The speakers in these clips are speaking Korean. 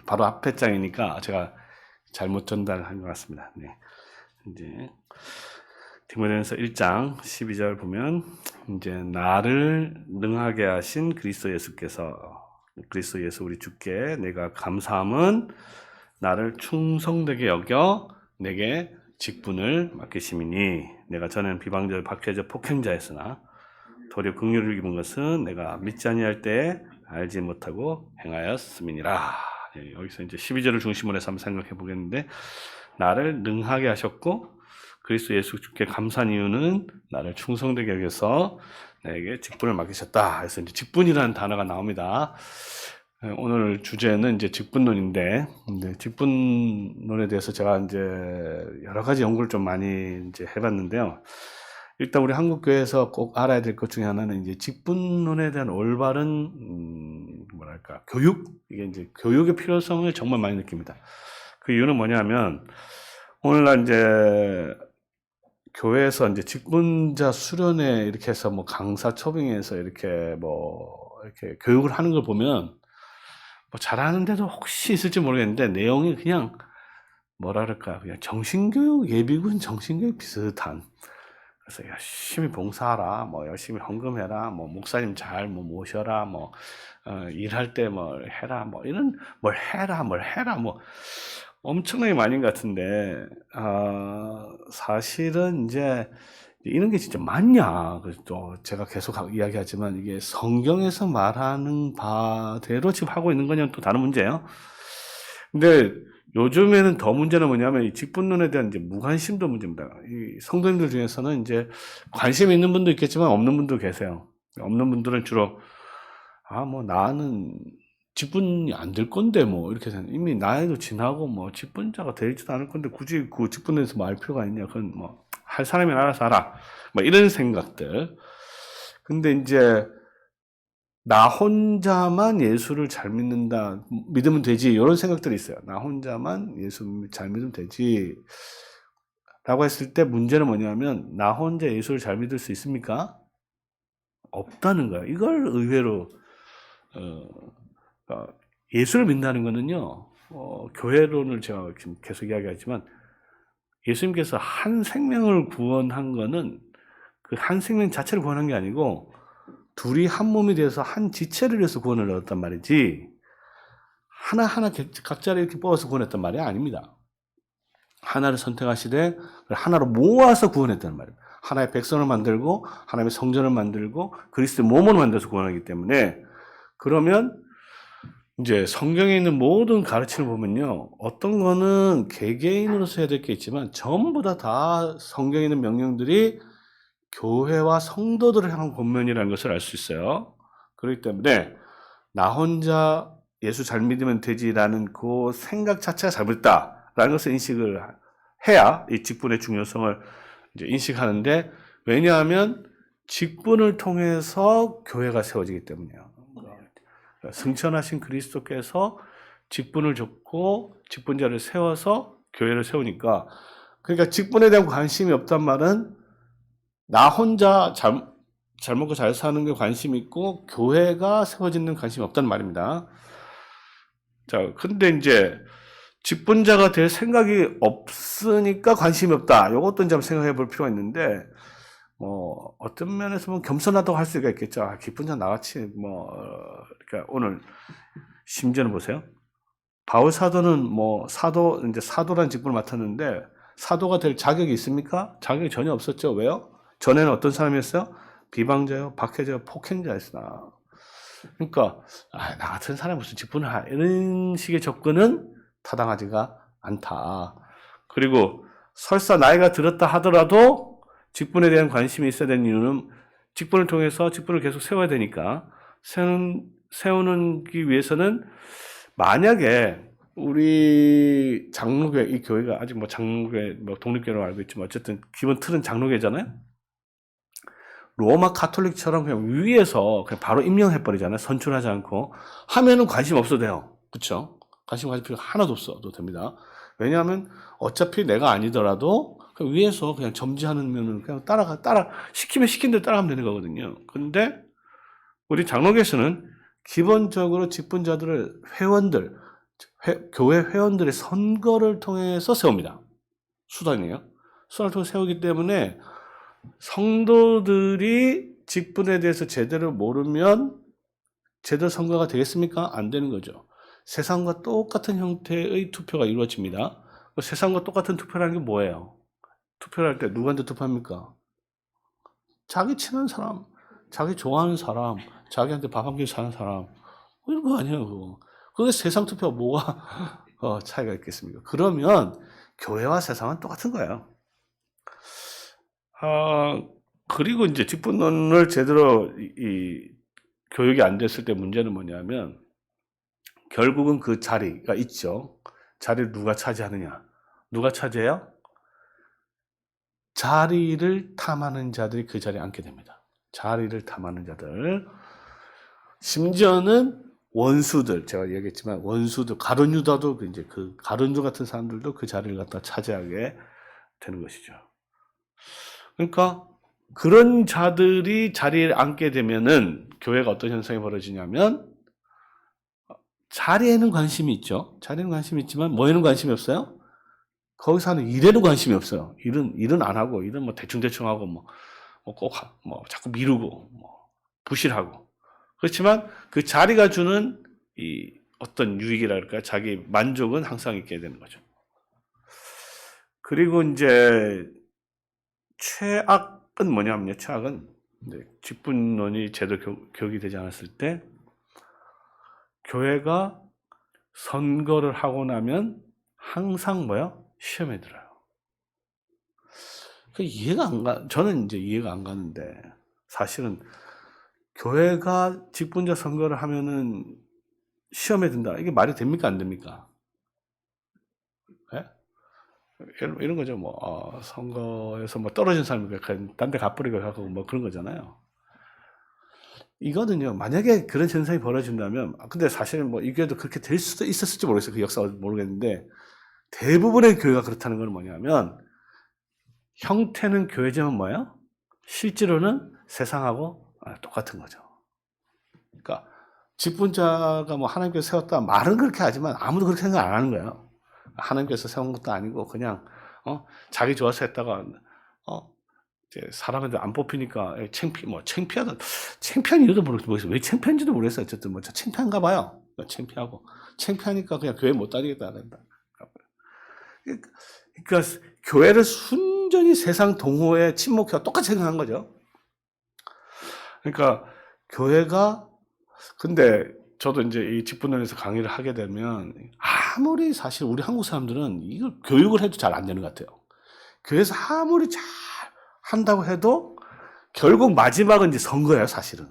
바로 앞에 장이니까 제가 잘못 전달한 것 같습니다. 네. 이제 디모데전서 1장 12절 보면 이제 나를 능하게 하신 그리스도 예수 우리 주께 내가 감사함은 나를 충성되게 여겨 내게 직분을 맡기심이니 내가 전에는 비방자, 박해자, 폭행자였으나 도리어 긍휼을 입은 것은 내가 믿지 아니할 때 알지 못하고 행하였음이니라. 네, 여기서 이제 12절을 중심으로 해서 한번 생각해 보겠는데, 나를 능하게 하셨고 그리스도 예수 주께 감사한 이유는 나를 충성되게 여겨서 내게 직분을 맡기셨다. 그래서 이제 직분이라는 단어가 나옵니다. 오늘 주제는 이제 직분론인데, 직분론에 대해서 제가 이제 여러 가지 연구를 좀 많이 이제 해봤는데요. 일단 우리 한국 교회에서 꼭 알아야 될 것 중에 하나는 이제 직분론에 대한 올바른 교육, 이게 이제 교육의 필요성을 정말 많이 느낍니다. 그 이유는 뭐냐면 오늘날 이제 교회에서 이제 직분자 수련회 이렇게 해서 뭐 강사 초빙해서 이렇게 이렇게 교육을 하는 걸 보면 뭐 잘하는 데도 혹시 있을지 모르겠는데 내용이 그냥 그냥 정신교육, 예비군 정신교육 비슷한. 그래서 열심히 봉사하라, 뭐 열심히 헌금해라, 뭐 목사님 잘 모셔라, 일할 때 해라, 뭘 해라, 엄청나게 많은 것 같은데, 사실은 이제 이런 게 진짜 맞냐? 또 제가 계속 이야기하지만 이게 성경에서 말하는 바대로 지금 하고 있는 거냐는 또 다른 문제예요. 근데 요즘에는 더 문제는 뭐냐면 이 직분론에 대한 이제 무관심도 문제입니다. 이 성도님들 중에서는 이제 관심 있는 분도 있겠지만 없는 분도 계세요. 없는 분들은 주로 나는 직분이 안 될 건데 이렇게 생각. 이미 나이도 지나고 직분자가 되지도 않을 건데 굳이 그 직분에서 말 필요가 있냐? 그건 할 사람이 알아서 하라. 이런 생각들. 근데 이제 나 혼자만 예수를 잘 믿으면 되지, 이런 생각들이 있어요. 나 혼자만 예수 잘 믿으면 되지 라고 했을 때 문제는 뭐냐면, 나 혼자 예수를 잘 믿을 수 있습니까? 없다는 거예요. 이걸 의외로 예수를 믿는다는 거는요, 교회론을 제가 지금 계속 이야기하지만 예수님께서 한 생명을 구원한 거는 그 한 생명 자체를 구원한 게 아니고 둘이 한 몸이 되어서 한 지체를 위해서 구원을 얻었단 말이지, 하나하나 각자를 이렇게 뽑아서 구원했단 말이 아닙니다. 하나를 선택하시되 하나로 모아서 구원했단 말이에요. 하나의 백성을 만들고 하나님의 성전을 만들고 그리스도의 몸을 만들어서 구원하기 때문에, 그러면 이제 성경에 있는 모든 가르침을 보면요, 어떤 거는 개개인으로서 해야 될 게 있지만 전부 다 성경에 있는 명령들이 교회와 성도들을 향한 권면이라는 것을 알 수 있어요. 그렇기 때문에 나 혼자 예수 잘 믿으면 되지라는 그 생각 자체가 잘못됐다라는 것을 인식을 해야 이 직분의 중요성을 이제 인식하는데, 왜냐하면 직분을 통해서 교회가 세워지기 때문이에요. 승천하신 그리스도께서 직분을 줬고 직분자를 세워서 교회를 세우니까, 그러니까 직분에 대한 관심이 없단 말은 나 혼자 잘 먹고 잘 사는 게 관심 있고 교회가 세워지는 관심이 없다는 말입니다. 자, 근데 이제 직분자가 될 생각이 없으니까 관심이 없다. 이것도 이제 한번 생각해 볼 필요가 있는데, 어떤 면에서 보면 겸손하다고 할 수가 있겠죠. 직분자 나같이 그러니까 오늘 심지어는 보세요. 바울 사도는 이제 사도란 직분을 맡았는데 사도가 될 자격이 있습니까? 자격이 전혀 없었죠. 왜요? 전에는 어떤 사람이었어요? 비방자요, 박해자요, 폭행자였으나. 그러니까 나 같은 사람이 무슨 직분을 이런 식의 접근은 타당하지가 않다. 그리고 설사 나이가 들었다 하더라도 직분에 대한 관심이 있어야 되는 이유는 직분을 통해서 직분을 계속 세워야 되니까, 세우기 위해서는 만약에 우리 장로교, 이 교회가 아직 장로교, 독립교회로 알고 있지만 어쨌든 기본 틀은 장로교잖아요. 로마 카톨릭처럼 그냥 위에서 그냥 바로 임명해버리잖아요. 선출하지 않고 하면은 관심 없어도 돼요. 그쵸? 관심 가질 필요가 하나도 없어도 됩니다. 왜냐하면 어차피 내가 아니더라도 그 위에서 그냥 점지하는 그냥 시키면 시킨 대로 따라가면 되는 거거든요. 근데 우리 장로교에서는 기본적으로 직분자들을, 회원들, 교회 회원들의 선거를 통해서 세웁니다. 수단이에요. 수단을 통해 세우기 때문에 성도들이 직분에 대해서 제대로 모르면 제대로 선거가 되겠습니까? 안 되는 거죠. 세상과 똑같은 형태의 투표가 이루어집니다. 세상과 똑같은 투표라는 게 뭐예요? 투표를 할 때 누구한테 투표합니까? 자기 친한 사람, 자기 좋아하는 사람, 자기한테 밥 한 끼 사는 사람, 이런 거 아니에요, 그거. 그게 세상 투표가 뭐가 차이가 있겠습니까? 그러면 교회와 세상은 똑같은 거예요. 그리고 이제 직분론을 제대로 교육이 안 됐을 때 문제는 뭐냐면, 결국은 그 자리가 있죠. 자리를 누가 차지하느냐. 누가 차지해요? 자리를 탐하는 자들이 그 자리에 앉게 됩니다. 자리를 탐하는 자들. 심지어는 원수들, 제가 얘기했지만 원수들, 가룟 유다도 이제 그 가룟 유 같은 사람들도 그 자리를 갖다 차지하게 되는 것이죠. 그러니까 그런 자들이 자리에 앉게 되면은 교회가 어떤 현상이 벌어지냐면, 자리에는 관심이 있죠. 자리에는 관심이 있지만 뭐에는 관심이 없어요? 거기서 하는 일에는 관심이 없어요. 일은 안 하고, 일은 뭐 대충대충 하고, 자꾸 미루고, 부실하고. 그렇지만 그 자리가 주는 이 어떤 유익이랄까, 자기 만족은 항상 있게 되는 거죠. 그리고 이제 최악은 뭐냐면요. 최악은 직분론이 제대로 교육이 되지 않았을 때, 교회가 선거를 하고 나면 항상 시험에 들어요. 저는 이제 이해가 안 가는데, 사실은 교회가 직분자 선거를 하면은 시험에 든다. 이게 말이 됩니까? 안 됩니까? 예? 이런 거죠. 선거에서 떨어진 사람이 딴 데 가버리고 하고 그런 거잖아요. 이거는요, 만약에 그런 현상이 벌어진다면, 근데 사실은 이 교회도 그렇게 될 수도 있었을지 모르겠어요. 그 역사가 모르겠는데, 대부분의 교회가 그렇다는 건 뭐냐면, 형태는 교회지만 뭐예요? 실제로는 세상하고 똑같은 거죠. 그러니까 직분자가 하나님께서 세웠다 말은 그렇게 하지만 아무도 그렇게 생각 안 하는 거예요. 하나님께서 세운 것도 아니고 그냥 자기 좋아서 했다가 이제 사람한테 안 뽑히니까 창피한 이유도 모르겠어요. 왜 창피한지도 모르겠어요. 어쨌든 창피한가 봐요. 창피하니까 그냥 교회 못 다니겠다 그런다. 그러니까 교회를 순전히 세상 동호회 친목회와 똑같이 생각한 거죠. 그러니까 교회가, 근데 저도 이제 이 직분론에서 강의를 하게 되면 아무리 사실 우리 한국 사람들은 이걸 교육을 해도 잘 안 되는 것 같아요. 교회에서 아무리 잘 한다고 해도 결국 마지막은 이제 선거예요, 사실은.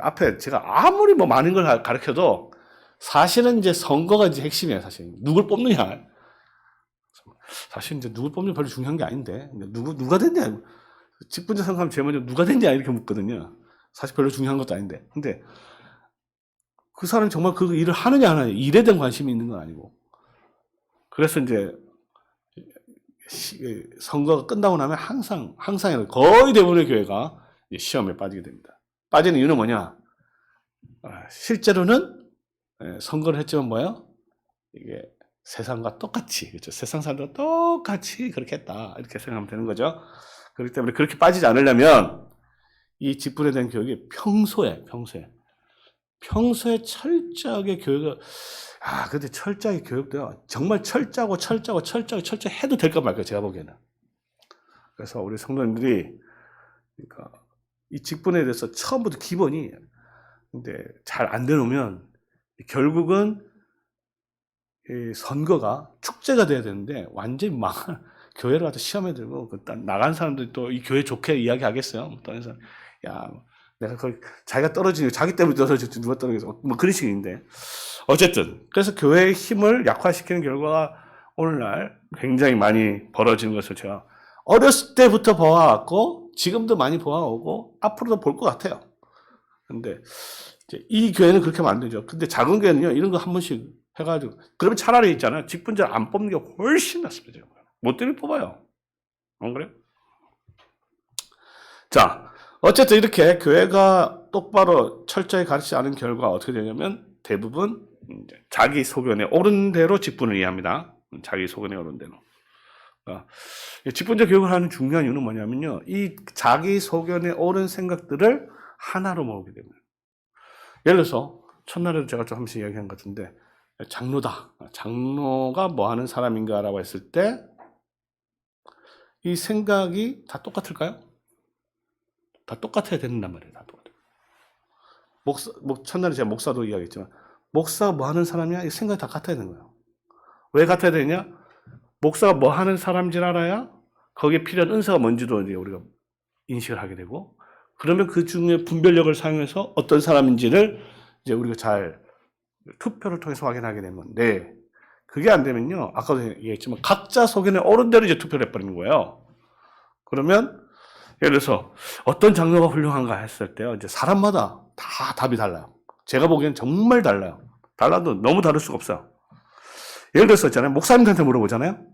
앞에 제가 아무리 많은 걸 가르쳐도 사실은 이제 선거가 이제 핵심이에요, 사실. 누굴 뽑느냐. 사실 이제 누굴 뽑는 별로 중요한 게 아닌데, 누가 됐냐. 직분자 선거하면 제일 먼저 누가 됐냐 이렇게 묻거든요. 사실 별로 중요한 것도 아닌데. 근데 그 사람이 정말 그 일을 하느냐 안 하느냐, 일에 대한 관심이 있는 건 아니고. 그래서 이제 선거가 끝나고 나면 항상 거의 대부분의 교회가 시험에 빠지게 됩니다. 빠지는 이유는 뭐냐? 실제로는 선거를 했지만 이게 세상과 똑같이, 그렇죠? 세상 사람들과 똑같이 그렇게 했다. 이렇게 생각하면 되는 거죠. 그렇기 때문에 그렇게 빠지지 않으려면 이 직분에 대한 교육이 평소에 철저하게 교육을, 근데 철저하게 교육도요, 정말 철저하게 해도 될까 말까, 제가 보기에는. 그래서 우리 성도님들이, 그러니까 이 직분에 대해서 처음부터 기본이, 근데 잘 안 되놓으면 결국은 이 선거가 축제가 돼야 되는데 완전히 교회를 가서 시험에 들고 나간 사람들이 또 이 교회 좋게 이야기하겠어요. 다른 사람, 내가 자기가 떨어지니 자기 때문에 떨어졌지 누가 떨어졌어, 그런 식인데, 어쨌든 그래서 교회의 힘을 약화시키는 결과가 오늘날 굉장히 많이 벌어지는 것을 제가 어렸을 때부터 보아왔고 지금도 많이 보아오고 앞으로도 볼 것 같아요. 근데 이제 이 교회는 그렇게 하면 안 되죠. 근데 작은 교회는요, 이런 거 한 번씩 해가지고, 그러면 차라리 있잖아요, 직분자를 안 뽑는 게 훨씬 낫습니다. 뭐 때문에 뽑아요? 안 그래요? 자, 어쨌든 이렇게 교회가 똑바로 철저히 가르치지 않은 결과 어떻게 되냐면 대부분 이제 자기 소견에 옳은 대로 직분을 이해합니다. 자기 소견에 옳은 대로. 직분자 교육을 하는 중요한 이유는 뭐냐면요. 이 자기 소견에 옳은 생각들을 하나로 모으게 됩니다. 예를 들어서 첫날에도 제가 좀 한 번씩 이야기한 것 같은데 장로다. 장로가 뭐 하는 사람인가라고 했을 때 이 생각이 다 똑같을까요? 다 똑같아야 된단 말이에요. 다 똑같아요. 첫날에 제가 목사도 이야기했지만 목사가 뭐 하는 사람이야? 이 생각이 다 같아야 되는 거예요. 왜 같아야 되냐? 목사가 뭐 하는 사람인지 알아야 거기에 필요한 은사가 뭔지도 이제 우리가 인식을 하게 되고 그러면 그 중에 분별력을 사용해서 어떤 사람인지를 이제 우리가 잘 투표를 통해서 확인하게 되는 건데 그게 안 되면요. 아까도 얘기했지만 각자 소견에 옳은 대로 이제 투표를 해버리는 거예요. 그러면 예를 들어서 어떤 장로가 훌륭한가 했을 때요. 이제 사람마다 다 답이 달라요. 제가 보기엔 정말 달라요. 달라도 너무 다를 수가 없어요. 예를 들어서 있잖아요. 목사님한테 물어보잖아요.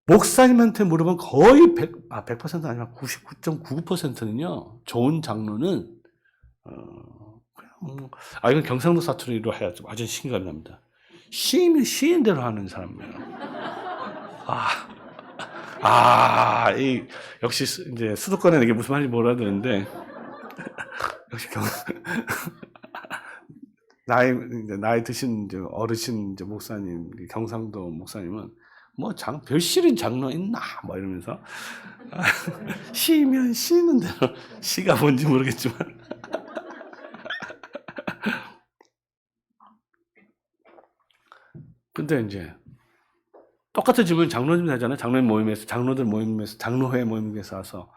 목사님한테 물어보면 거의 100% 아니면 99.99%는요. 좋은 장로는 이건 경상도 사투리로 해야죠. 아주 신기감이 납니다. 시이면 시인 대로 하는 사람이에요. 역시 이제 수도권에는 이게 무슨 말인지 몰라드는데 역시 나이 드신 이제 어르신 이제 목사님, 경상도 목사님은 뭐 별실인 장로 있나 뭐 이러면서 시면 시는 대로 시가 뭔지 모르겠지만 근데 이제 똑같은 질문 장로님 하잖아요. 장로들 모임에서 장로회 모임에서 와서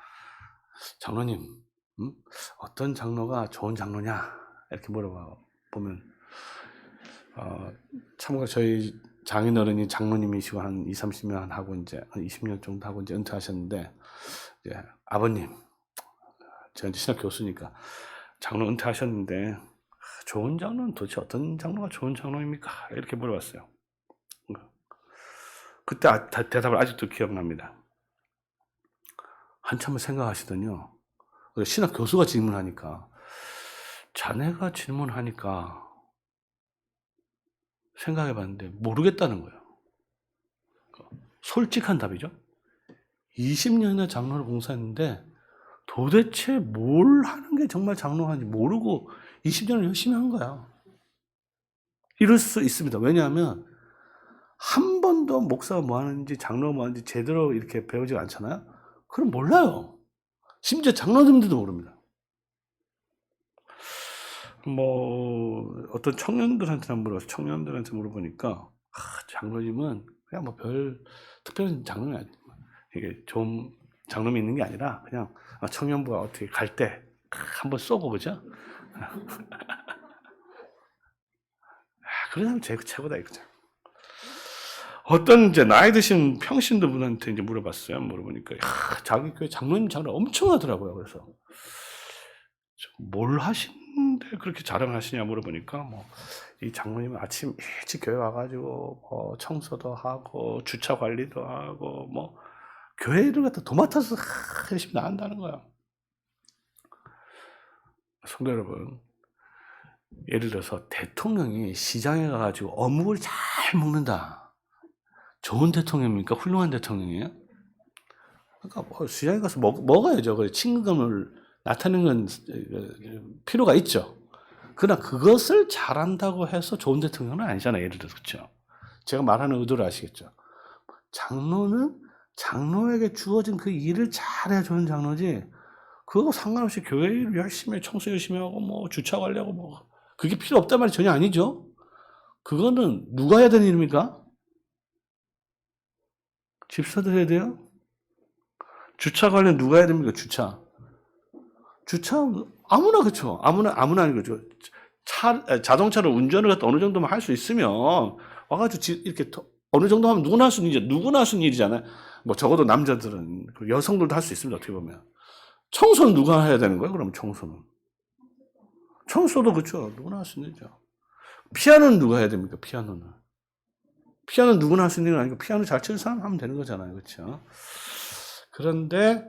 장로님 어떤 장로가 좋은 장로냐 이렇게 물어봐 보면 참고로 저희 장인어른이 장로님이시고 한 20-30년 하고 이제 한 20년 정도 하고 이제 은퇴하셨는데 이제 아버님 제가 이제 신학 교수니까 장로 은퇴하셨는데 좋은 장로는 도대체 어떤 장로가 좋은 장로입니까? 이렇게 물어봤어요. 그때 대답을 아직도 기억납니다. 한참을 생각하시더니요. 신학 교수가 질문하니까 자네가 질문하니까 생각해봤는데 모르겠다는 거예요. 솔직한 답이죠. 20년이나 장로를 봉사했는데 도대체 뭘 하는 게 정말 장로하는지 모르고 20년을 열심히 한 거야. 이럴 수 있습니다. 왜냐하면 한 번도 목사가 뭐 하는지 장로가 뭐 하는지 제대로 이렇게 배우지 않잖아요. 그럼 몰라요. 심지어 장로님들도 모릅니다. 뭐 어떤 청년들한테 물어보니까 장로님은 그냥 뭐 별 특별한 장로는 아니에요. 이게 좀 장로님이 있는 게 아니라 그냥 청년부가 어떻게 갈 때 한번 쏘고 그죠? 그런 사람 최고다 이거죠. 어떤 이제 나이 드신 평신도 분한테 이제 물어봤어요. 물어보니까 자기 교회 장로님 장로 엄청 하더라고요. 그래서 뭘 하시는데 그렇게 자랑하시냐 물어보니까 이 장로님은 아침 일찍 교회 와가지고 청소도 하고 주차 관리도 하고 교회를 갖다 도맡아서 열심히 나간다는 거야. 성도 여러분, 예를 들어서 대통령이 시장에 가가지고 어묵을 잘 먹는다. 좋은 대통령입니까? 훌륭한 대통령이에요? 그러니까 시장에 가서 먹어야죠. 그래 친근감을 나타내는 건 필요가 있죠. 그러나 그것을 잘한다고 해서 좋은 대통령은 아니잖아요. 예를 들어서 그렇죠. 제가 말하는 의도를 아시겠죠. 장로는 장로에게 주어진 그 일을 잘해야 좋은 장로지. 그거 상관없이 교회 일 열심히 해, 청소 열심히 하고 주차 관리하고 그게 필요 없단 말이 전혀 아니죠. 그거는 누가 해야 되는 일입니까? 집사들 해야 돼요? 주차 관리는 누가 해야 됩니까? 주차 아무나 그렇죠. 아무나 하는 거죠. 자동차를 운전을 갖다 어느 정도만 할 수 있으면 와가지고 이렇게 어느 정도 하면 누구나 할 수 있는 일이잖아요. 적어도 남자들은 여성들도 할 수 있습니다. 어떻게 보면 청소는 누가 해야 되는 거예요? 그럼 청소도 그렇죠. 누구나 할 수 있는 일이죠. 피아노는 누가 해야 됩니까? 피아노는 누구나 할 수 있는 건 아니고 피아노 잘 치는 사람 하면 되는 거잖아요. 그렇죠? 그런데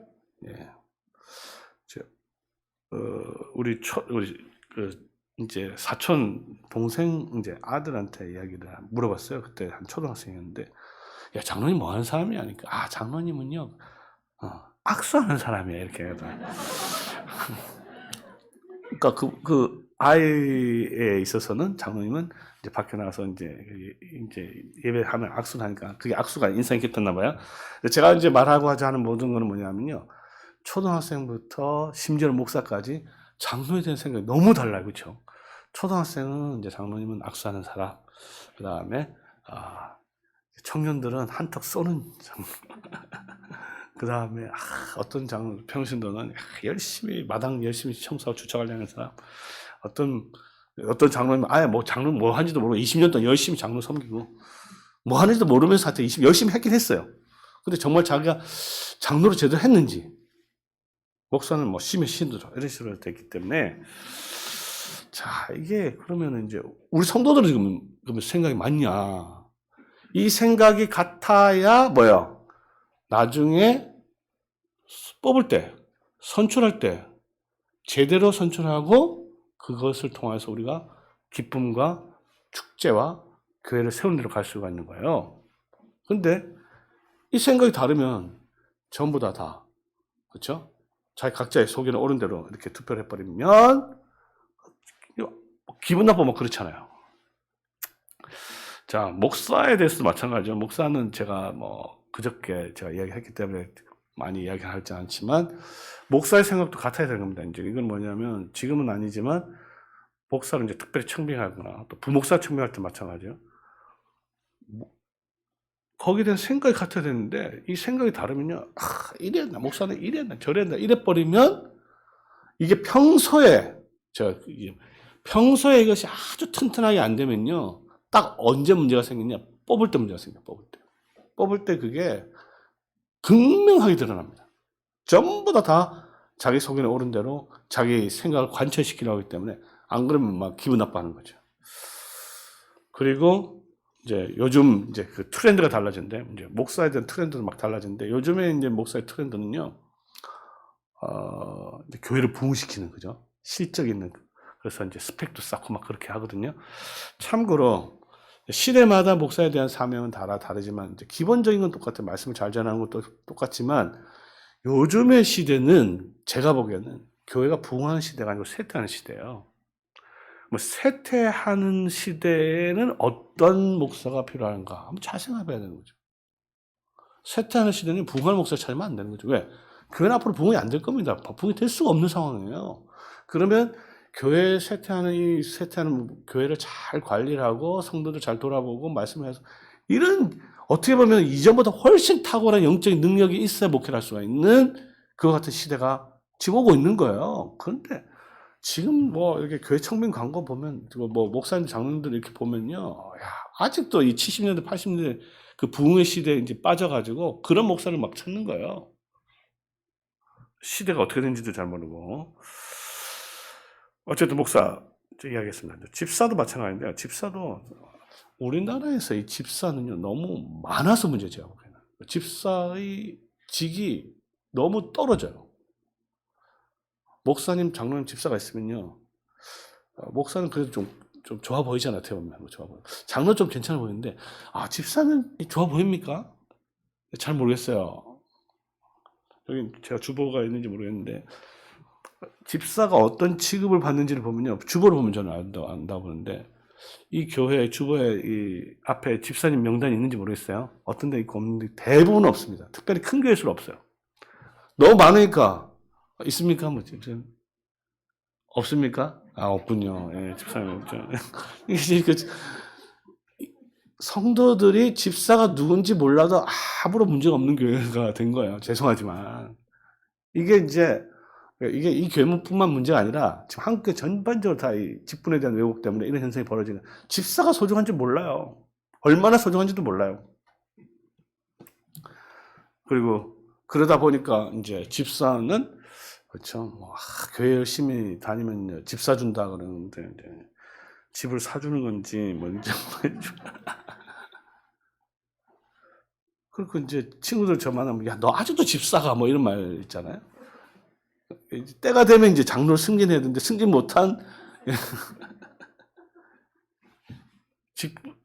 우리 이제 사촌 동생 이제 아들한테 이야기를 물어봤어요. 그때 한 초등학생이었는데, 야, 장로님 뭐 하는 사람이야? 하니까, 아, 장로님은요, 악수하는 사람이야. 이렇게 하더라고요. 그러니까 그 아이에 있어서는 장로님은 이제 밖에 나가서 이제 예배하면 악수를 하니까 그게 악수가 인상이 깊었나 봐요. 근데 제가 이제 말하고자 하는 모든 거는 뭐냐면요. 초등학생부터 심지어 목사까지 장로에 대한 생각이 너무 달라요. 그렇죠? 초등학생은 이제 장로님은 악수하는 사람. 그다음에 청년들은 한턱 쏘는 장로. 그다음에 어떤 평신도는 열심히 마당 열심히 청소하고 주차하려는 사람. 어떤 장로님은 아예 뭐 장로 뭐 하는지도 모르고 20년 동안 열심히 장로 섬기고 뭐 하는지도 모르면서 하여튼 열심히 했긴 했어요. 근데 정말 자기가 장로를 제대로 했는지, 목사는 뭐 심해 신도죠. 이런 식으로 됐기 때문에, 자, 이게 그러면 이제 우리 성도들은 지금 그러면 생각이 맞냐? 이 생각이 같아야 뭐야? 나중에 뽑을 때, 선출할 때 제대로 선출하고 그것을 통해서 우리가 기쁨과 축제와 교회를 세우는 데로 갈 수가 있는 거예요. 근데 이 생각이 다르면 전부 다 그렇죠? 자기 각자의 속에는 옳은 대로 이렇게 투표를 해버리면 기분 나쁘면 그렇잖아요. 자, 목사에 대해서도 마찬가지죠. 목사는 제가 뭐 그저께 제가 이야기했기 때문에 많이 이야기하지 않지만 목사의 생각도 같아야 되는 겁니다. 이제 이건 뭐냐면 지금은 아니지만 목사를 이제 특별히 청빙하거나 또 부목사 청빙할 때 마찬가지예요. 거기에 대한 생각이 같아야 되는데 이 생각이 다르면요. 이랬나 목사는 이랬나 저랬나 이래버리면 이게 평소에 이것이 아주 튼튼하게 안 되면요. 딱 언제 문제가 생기냐? 뽑을 때 문제가 생겨요. 뽑을 때 그게 극명하게 드러납니다. 전부 다 자기 속에는 옳은 대로 자기 생각을 관철시키려고 하기 때문에 안 그러면 막 기분 나빠하는 거죠. 그리고 이제 요즘 이제 그 트렌드가 달라진대. 이제 목사에 대한 트렌드도 막 달라진대. 요즘에 이제 목사의 트렌드는요, 이제 교회를 부흥시키는 거죠. 실적 있는. 그래서 이제 스펙도 쌓고 막 그렇게 하거든요. 참고로 시대마다 목사에 대한 사명은 다르지만 이제 기본적인 건 똑같아요. 말씀을 잘 전하는 것도 똑같지만 요즘의 시대는 제가 보기에는 교회가 부흥하는 시대가 아니고 쇠퇴하는 시대예요. 뭐 쇠퇴하는 시대에는 어떤 목사가 필요한가 한번 잘 생각해봐야 되는 거죠. 쇠퇴하는 시대는 부흥하는 목사 찾으면 안 되는 거죠. 왜? 교회는 앞으로 부흥이 안 될 겁니다. 부흥이 될 수가 없는 상황이에요. 그러면 교회 쇠퇴하는 교회를 잘 관리를 하고 성도들 잘 돌아보고 말씀을 해서 이런 어떻게 보면 이전보다 훨씬 탁월한 영적인 능력이 있어야 목회를 할 수가 있는 그와 같은 시대가 지금 오고 있는 거예요. 그런데 지금 뭐 이렇게 교회 청빙 광고 보면 뭐 목사님 장로님들 이렇게 보면요, 야, 아직도 이 70년대 80년대 그 부흥의 시대에 이제 빠져가지고 그런 목사를 막 찾는 거예요. 시대가 어떻게 된지도 잘 모르고. 어쨌든 목사 이야기했습니다. 집사도 마찬가지인데요. 집사도 우리나라에서 이 집사는요 너무 많아서 문제죠. 집사의 직이 너무 떨어져요. 목사님, 장로님, 집사가 있으면요, 목사는 그래도 좀 좋아 보이잖아요. 어떻게 보면 좋아 보여. 장로 좀 괜찮아 보이는데 집사는 좋아 보입니까? 잘 모르겠어요. 여기 제가 주보가 있는지 모르겠는데 집사가 어떤 취급을 받는지를 보면요, 주보를 보면 저는 안다 보는데 이 교회 주보에 이 앞에 집사님 명단이 있는지 모르겠어요. 어떤 데 있고 없는데 대부분 없습니다. 특별히 큰 교회일수록 없어요. 너무 많으니까 있습니까? 뭐 없습니까? 없군요. 예, 집사님 없죠. 성도들이 집사가 누군지 몰라도 아무런 문제가 없는 교회가 된 거예요. 죄송하지만 이게 이 교회뿐만 문제가 아니라 지금 한국교 전반적으로 다 이 직분에 대한 왜곡 때문에 이런 현상이 벌어지는. 집사가 소중한지 몰라요. 얼마나 소중한지도 몰라요. 그리고 그러다 보니까 이제 집사는 그렇죠. 교회 열심히 다니면 집 사준다 그러는데 이제 집을 사주는 건지 뭔지 그리고 이제 친구들 저 만나면 야, 너 아직도 집사가 뭐 이런 말 있잖아요. 때가 되면 이제 장로를 승진해야 되는데 승진 못한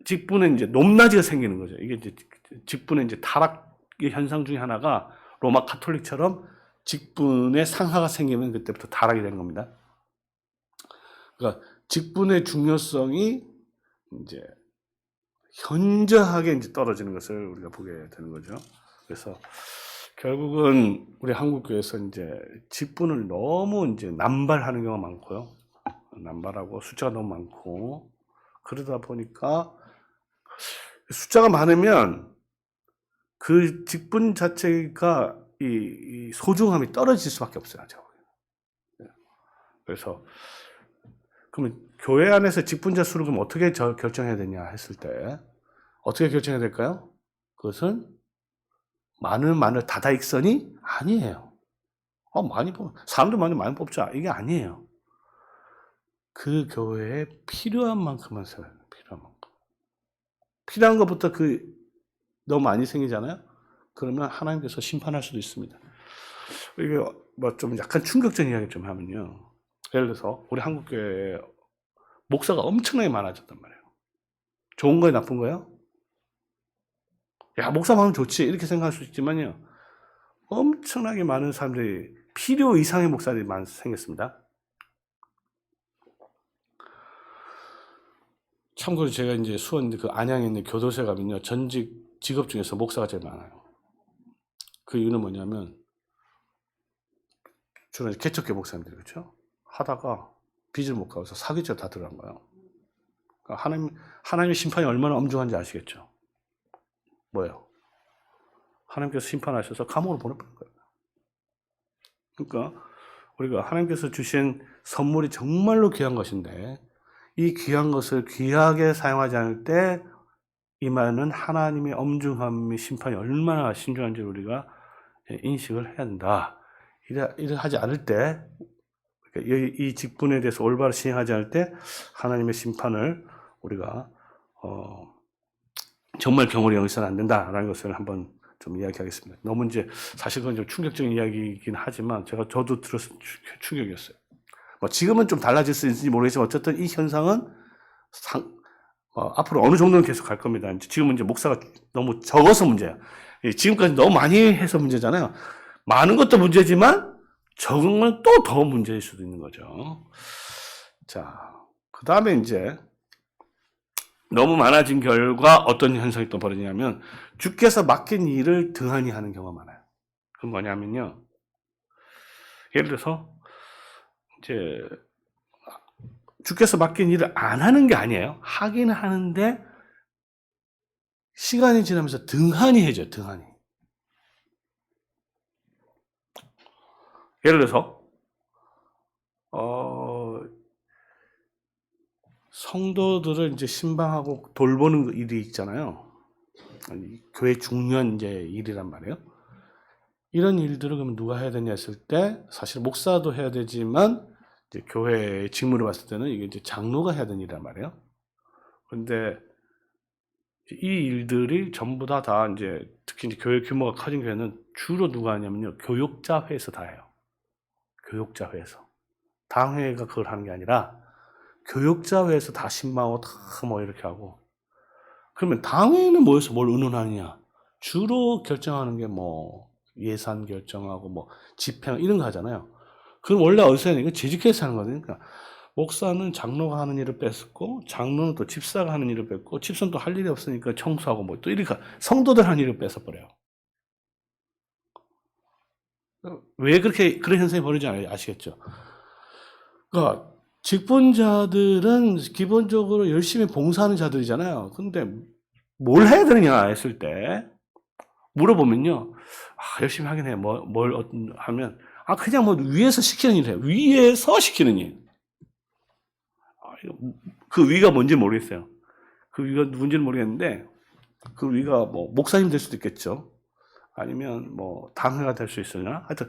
직분에 이제 높낮이가 생기는 거죠. 이게 이제 직분의 이제 타락의 현상 중에 하나가 로마 카톨릭처럼 직분의 상하가 생기면 그때부터 타락이 되는 겁니다. 그러니까 직분의 중요성이 이제 현저하게 이제 떨어지는 것을 우리가 보게 되는 거죠. 그래서 결국은 우리 한국교회에서 이제 직분을 너무 이제 남발하는 경우가 많고요. 남발하고 숫자가 너무 많고, 그러다 보니까 숫자가 많으면 그 직분 자체가 이 소중함이 떨어질 수밖에 없어요. 그래서 그러면 교회 안에서 직분자 수를 그럼 어떻게 결정해야 되냐 했을 때 어떻게 결정해야 될까요? 그것은 많을 다다익선이 아니에요. 사람들 많이 뽑자, 이게 아니에요. 그 교회에 필요한 만큼만 써요. 필요한 만큼. 필요한 것부터 너무 많이 생기잖아요. 그러면 하나님께서 심판할 수도 있습니다. 이게 뭐 좀 약간 충격적인 이야기 좀 하면요. 예를 들어서 우리 한국교회에 목사가 엄청나게 많아졌단 말이에요. 좋은 거예요, 나쁜 거예요? 야, 목사 많으면 좋지, 이렇게 생각할 수 있지만요. 엄청나게 많은 사람들이 필요 이상의 목사들이 생겼습니다. 참고로 제가 이제 수원 그 안양에 있는 교도소에 가면요, 전직 직업 중에서 목사가 제일 많아요. 그 이유는 뭐냐면 주로 개척교 목사님들, 그렇죠? 하다가 빚을 못 갚아서 사기죄 다 들어간 거예요. 그러니까 하나님의 심판이 얼마나 엄중한지 아시겠죠? 뭐예요? 하나님께서 심판하셔서 감옥으로 보내버린 거예요. 그러니까 우리가 하나님께서 주신 선물이 정말로 귀한 것인데 이 귀한 것을 귀하게 사용하지 않을 때 임하는 하나님의 엄중함의 심판이 얼마나 신중한지 우리가 인식을 해야 한다. 이래 하지 않을 때, 이 직분에 대해서 올바로 시행하지 않을 때 하나님의 심판을 우리가 정말 경홀히 여기서는 안 된다라는 것을 한번 좀 이야기하겠습니다. 너무 이제 사실 그건 좀 충격적인 이야기이긴 하지만 저도 들어서 충격이었어요. 뭐 지금은 좀 달라질 수 있을지 모르겠지만 어쨌든 이 현상은 앞으로 어느 정도는 계속 갈 겁니다. 지금은 이제 목사가 너무 적어서 문제야. 지금까지 너무 많이 해서 문제잖아요. 많은 것도 문제지만 적은 건 또 더 문제일 수도 있는 거죠. 자, 그 다음에 이제 너무 많아진 결과 어떤 현상이 또 벌어지냐면 주께서 맡긴 일을 등한히 하는 경우가 많아요. 그건 뭐냐면요. 예를 들어서 이제 주께서 맡긴 일을 안 하는 게 아니에요. 하긴 하는데 시간이 지나면서 등한히 해줘요. 등한히. 예를 들어서 성도들을 이제 신방하고 돌보는 일이 있잖아요. 교회 중요한 이제 일이란 말이에요. 이런 일들을 그러면 누가 해야 되냐 했을 때 사실 목사도 해야 되지만 이제 교회의 직무를 봤을 때는 이게 이제 장로가 해야 되는 일이란 말이에요. 그런데 이 일들이 전부 다 이제 특히 이제 교회 규모가 커진 교회는 주로 누가 하냐면요, 교육자회에서 다 해요. 교육자회에서. 당회가 그걸 하는 게 아니라 교육자회에서 다 신방하고 다 뭐 이렇게 하고. 그러면 당회는 뭐에서 뭘 의논하느냐? 주로 결정하는 게 뭐 예산 결정하고 뭐 집행 이런 거 하잖아요. 그건 원래 어디서 해야 되니까 재직해서 하는 거거든요. 그러니까 목사는 장로가 하는 일을 뺐고, 장로는 또 집사가 하는 일을 뺐고, 집사는 또 할 일이 없으니까 청소하고 뭐 또 이렇게 성도들 하는 일을 뺏어버려요. 왜 그런 현상이 벌어지는지 아시겠죠? 그러니까 직분자들은 기본적으로 열심히 봉사하는 자들이잖아요. 근데 뭘 해야 되느냐 했을 때 물어보면요, 열심히 하긴 해. 뭘 하면 그냥 뭐 위에서 시키는 일 해요. 위에서 시키는 일. 그 위가 뭔지 모르겠어요. 그 위가 누군지는 모르겠는데 그 위가 뭐 목사님 될 수도 있겠죠. 아니면 뭐 당회가 될 수 있으나 하여튼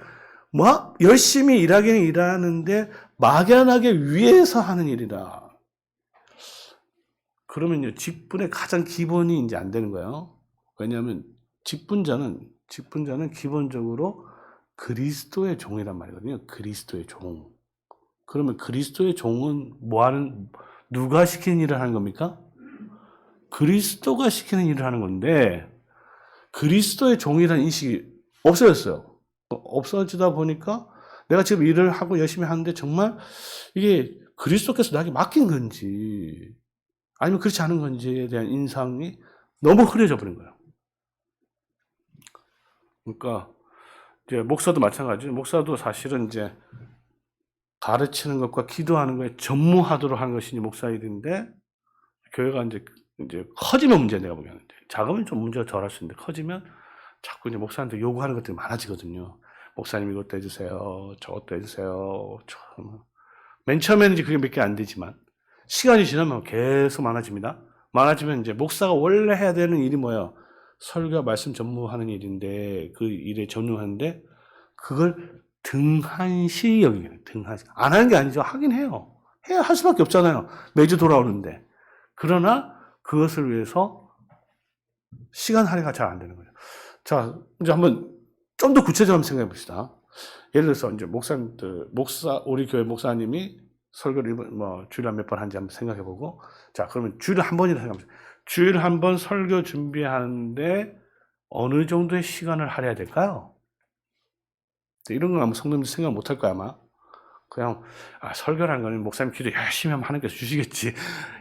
뭐 열심히 일하기는 일하는데 막연하게 위에서 하는 일이다. 그러면요, 직분의 가장 기본이 이제 안 되는 거예요. 왜냐하면 직분자는 기본적으로 그리스도의 종이란 말이거든요. 그리스도의 종. 그러면 그리스도의 종은 누가 시키는 일을 하는 겁니까? 그리스도가 시키는 일을 하는 건데 그리스도의 종이라는 인식이 없어졌어요. 없어지다 보니까 내가 지금 일을 하고 열심히 하는데 정말 이게 그리스도께서 나에게 맡긴 건지 아니면 그렇지 않은 건지에 대한 인상이 너무 흐려져 버린 거예요. 그러니까 이제 목사도 마찬가지죠. 목사도 사실은 이제 가르치는 것과 기도하는 것에 전무하도록 하는 것이 목사 일인데 교회가 이제 커지면 문제 내가 보기에는 작으면 좀 문제가 덜할 수 있는데 커지면 자꾸 이제 목사한테 요구하는 것들이 많아지거든요. 목사님 이것도 해주세요. 저것도 해주세요. 맨 처음에는 이제 그게 몇 개 안 되지만 시간이 지나면 계속 많아집니다. 많아지면 이제 목사가 원래 해야 되는 일이 뭐예요? 설교 말씀 전무하는 일인데 그 일에 전무하는데 그걸 등한시 여기게 돼요. 등한시. 안 하는 게 아니죠. 하긴 해요. 해야 할 수밖에 없잖아요. 매주 돌아오는데. 그러나 그것을 위해서 시간 할애가 잘 안 되는 거예요. 자, 이제 한번 좀 더 구체적으로 생각해 봅시다. 예를 들어서 이제 우리 교회 목사님이 설교를 주일에 몇 번 하는지 한번 생각해 보고, 자, 그러면 주일에 한 번이라 생각합니다. 주일에 한 번 설교 준비하는데 어느 정도의 시간을 할애해야 될까요? 이런 건 아마 성도님들 생각 못 할 거야, 아마. 그냥, 설교라는 거는 목사님 기도 열심히 하면 하나님께서 주시겠지.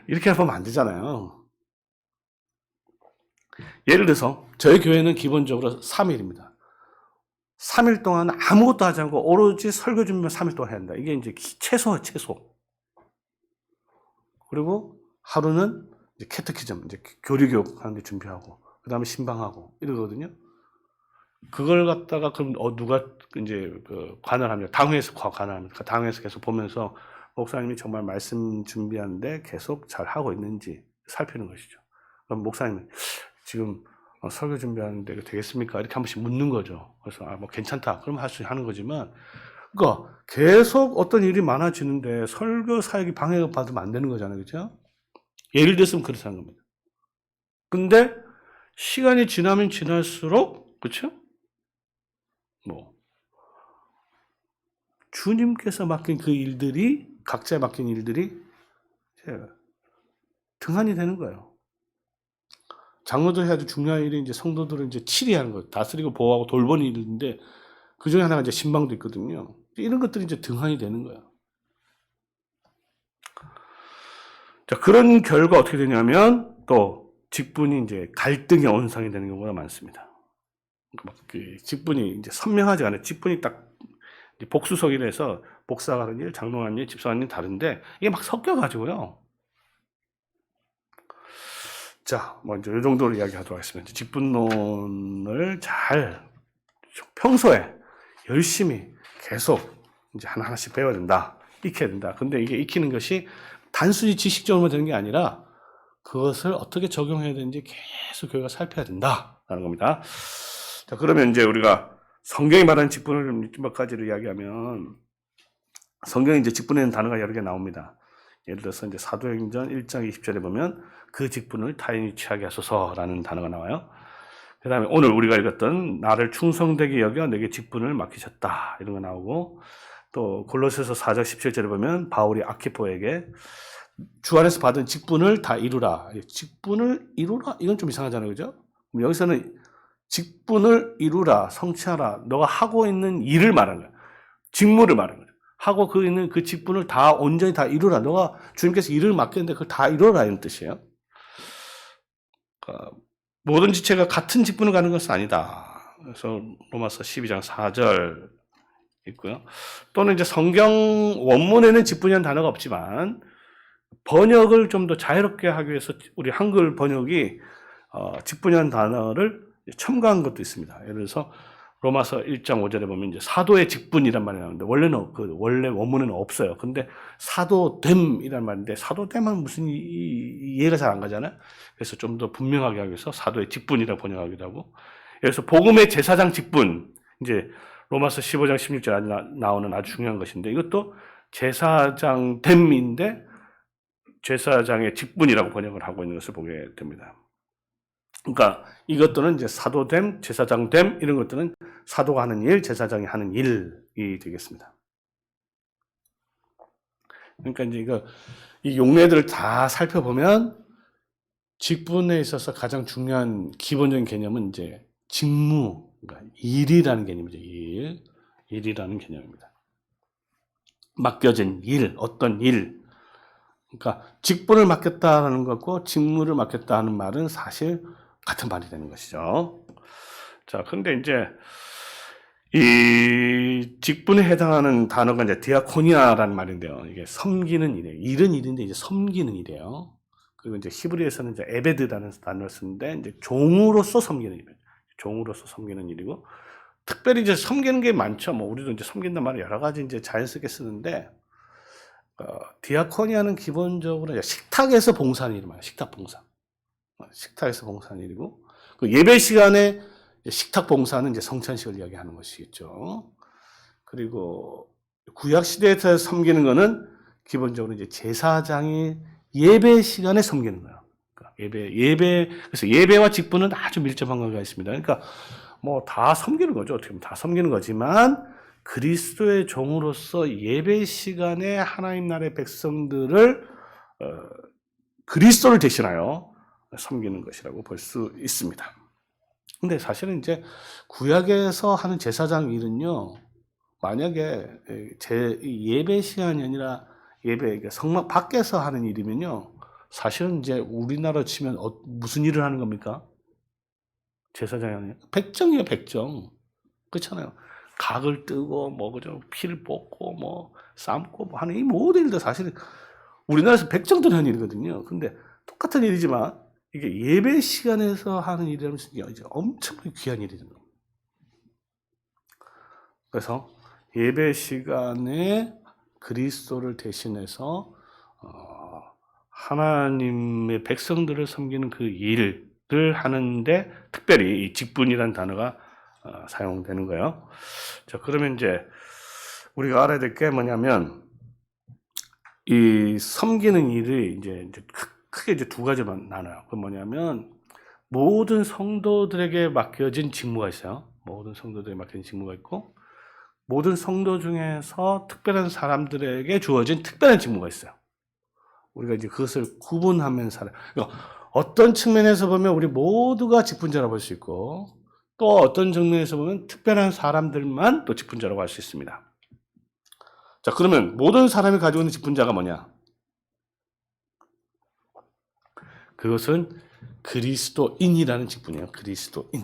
이렇게 보면 안 되잖아요. 예를 들어서, 저희 교회는 기본적으로 3일입니다. 3일 동안 아무것도 하지 않고 오로지 설교 준비만 3일 동안 해야 한다. 이게 이제 최소. 그리고 하루는 이제 캐테키즘, 이제 교리교육 하는데 준비하고, 그 다음에 신방하고, 이러거든요. 그걸 갖다가 그럼 누가 이제 관을 합니다. 당회에서 관을 합니다. 당회에서 계속 보면서 목사님이 정말 말씀 준비하는데 계속 잘 하고 있는지 살피는 것이죠. 그럼 목사님이 지금 설교 준비하는데 되겠습니까? 이렇게 한 번씩 묻는 거죠. 그래서 뭐 괜찮다. 그럼 하는 거지만, 그러니까 계속 어떤 일이 많아지는데 설교 사역이 방해를 받으면 안 되는 거잖아요, 그렇죠? 예를 들었으면 그렇다는 겁니다. 근데 시간이 지나면 지날수록, 그렇죠? 주님께서 맡긴 그 일들이, 각자에 맡긴 일들이 등한이 되는 거예요. 장로들 해야 중요한 일이 이제 성도들을 이제 치리하는 거, 다스리고 보호하고 돌보는 일인데, 그 중에 하나가 이제 신방도 있거든요. 이런 것들이 이제 등한이 되는 거예요. 자, 그런 결과 어떻게 되냐면, 또, 직분이 이제 갈등의 원상이 되는 경우가 많습니다. 그 직분이 이제 선명하지 않아요. 직분이 딱 복수석이라서 복사가 하는 일, 장로가 하는 일, 집사가 하는 일 다른데 이게 막 섞여가지고요. 자, 먼저 이 정도로 이야기하도록 하겠습니다. 직분론을 잘 평소에 열심히 계속 이제 하나하나씩 배워야 된다. 익혀야 된다. 근데 이게 익히는 것이 단순히 지식적으로만 되는 게 아니라 그것을 어떻게 적용해야 되는지 계속 교회가 살펴야 된다라는 겁니다. 자, 그러면 이제 우리가 성경이 말하는 직분을 몇 가지를 이야기하면 성경에 이제 직분에는 단어가 여러 개 나옵니다. 예를 들어서 이제 사도행전 1장 20절에 보면 그 직분을 타인이 취하게 하소서라는 단어가 나와요. 그 다음에 오늘 우리가 읽었던 나를 충성되게 여겨 내게 직분을 맡기셨다 이런 거 나오고, 또 골로새서 4장 17절에 보면 바울이 아키포에게 주 안에서 받은 직분을 다 이루라. 직분을 이루라? 이건 좀 이상하잖아요, 그죠? 여기서는 직분을 이루라, 성취하라. 너가 하고 있는 일을 말하는 거야. 직무를 말하는 거야. 하고 있는 그 직분을 다 온전히 다 이루라. 너가 주님께서 일을 맡겼는데 그걸 다 이루라 이런 뜻이에요. 그러니까 모든 지체가 같은 직분을 가는 것은 아니다. 그래서 로마서 12장 4절 있고요. 또는 이제 성경 원문에는 직분이라는 단어가 없지만 번역을 좀 더 자유롭게 하기 위해서 우리 한글 번역이 직분이라는 단어를 첨가한 것도 있습니다. 예를 들어서 로마서 1장 5절에 보면 이제 사도의 직분이란 말이 나오는데 원래는 원래 원문에는 없어요. 근데 사도됨이란 말인데 사도됨은 무슨 이해가 잘 안 가잖아요. 그래서 좀 더 분명하게 하기 위해서 사도의 직분이라고 번역하기도 하고, 그래서 복음의 제사장 직분, 이제 로마서 15장 16절에 나오는 아주 중요한 것인데 이것도 제사장됨인데 제사장의 직분이라고 번역을 하고 있는 것을 보게 됩니다. 그러니까 이것들은 이제 사도됨, 제사장됨 이런 것들은 사도가 하는 일, 제사장이 하는 일이 되겠습니다. 그러니까 이제 이 용례들을 다 살펴보면 직분에 있어서 가장 중요한 기본적인 개념은 이제 직무, 그러니까 일이라는 개념이죠. 일이라는 개념입니다. 맡겨진 일, 어떤 일. 그러니까 직분을 맡겼다는 것과 직무를 맡겼다는 말은 사실 같은 말이 되는 것이죠. 자, 그런데 이제 이 직분에 해당하는 단어가 이제 디아코니아라는 말인데요. 이게 섬기는 일이에요. 일은 일인데 이제 섬기는 일이에요. 그리고 이제 히브리에서는 이제 에베드라는 단어를 쓰는데 이제 종으로서 섬기는 일이에요. 종으로서 섬기는 일이고, 특별히 이제 섬기는 게 많죠. 뭐 우리도 이제 섬긴다는 말을 여러 가지 이제 자연스럽게 쓰는데, 디아코니아는 기본적으로 이제 식탁에서 봉사하는 일이에요. 식탁 봉사. 식탁에서 봉사하는 일이고, 그 예배 시간에 식탁 봉사는 이제 성찬식을 이야기하는 것이겠죠. 그리고 구약 시대에서 섬기는 거는 기본적으로 이제 제사장이 예배 시간에 섬기는 거예요. 그래서 예배와 직분은 아주 밀접한 관계가 있습니다. 그러니까 뭐 다 섬기는 거죠. 어떻게 보면 다 섬기는 거지만 그리스도의 종으로서 예배 시간에 하나님 나라의 백성들을 그리스도를 대신하여 섬기는 것이라고 볼 수 있습니다. 근데 사실은 이제 구약에서 하는 제사장 일은요, 만약에 예배 시간이 아니라 예배 성막 밖에서 하는 일이면요, 사실은 이제 우리나라 치면 무슨 일을 하는 겁니까? 제사장이 아니라 백정이에요, 백정. 그렇잖아요. 각을 뜨고 뭐 그죠, 피를 뽑고 뭐 삶고 뭐 하는 이 모든 일도 사실은 우리나라에서 백정들이 하는 일이거든요. 근데 똑같은 일이지만 이게 예배 시간에서 하는 일이라면 이제 엄청나게 귀한 일이죠. 그래서 예배 시간에 그리스도를 대신해서 하나님의 백성들을 섬기는 그 일을 하는데 특별히 이 직분이라는 단어가 사용되는 거예요. 자, 그러면 이제 우리가 알아야 될 게 뭐냐면 이 섬기는 일이 이제 크게 이제 두 가지만 나눠요. 그 뭐냐면 모든 성도들에게 맡겨진 직무가 있어요. 모든 성도들에게 맡겨진 직무가 있고, 모든 성도 중에서 특별한 사람들에게 주어진 특별한 직무가 있어요. 우리가 이제 그것을 구분하면서 그러니까 어떤 측면에서 보면 우리 모두가 직분자라고 볼 수 있고, 또 어떤 측면에서 보면 특별한 사람들만 또 직분자라고 할 수 있습니다. 자, 그러면 모든 사람이 가지고 있는 직분자가 뭐냐? 그것은 그리스도인이라는 직분이에요. 그리스도인.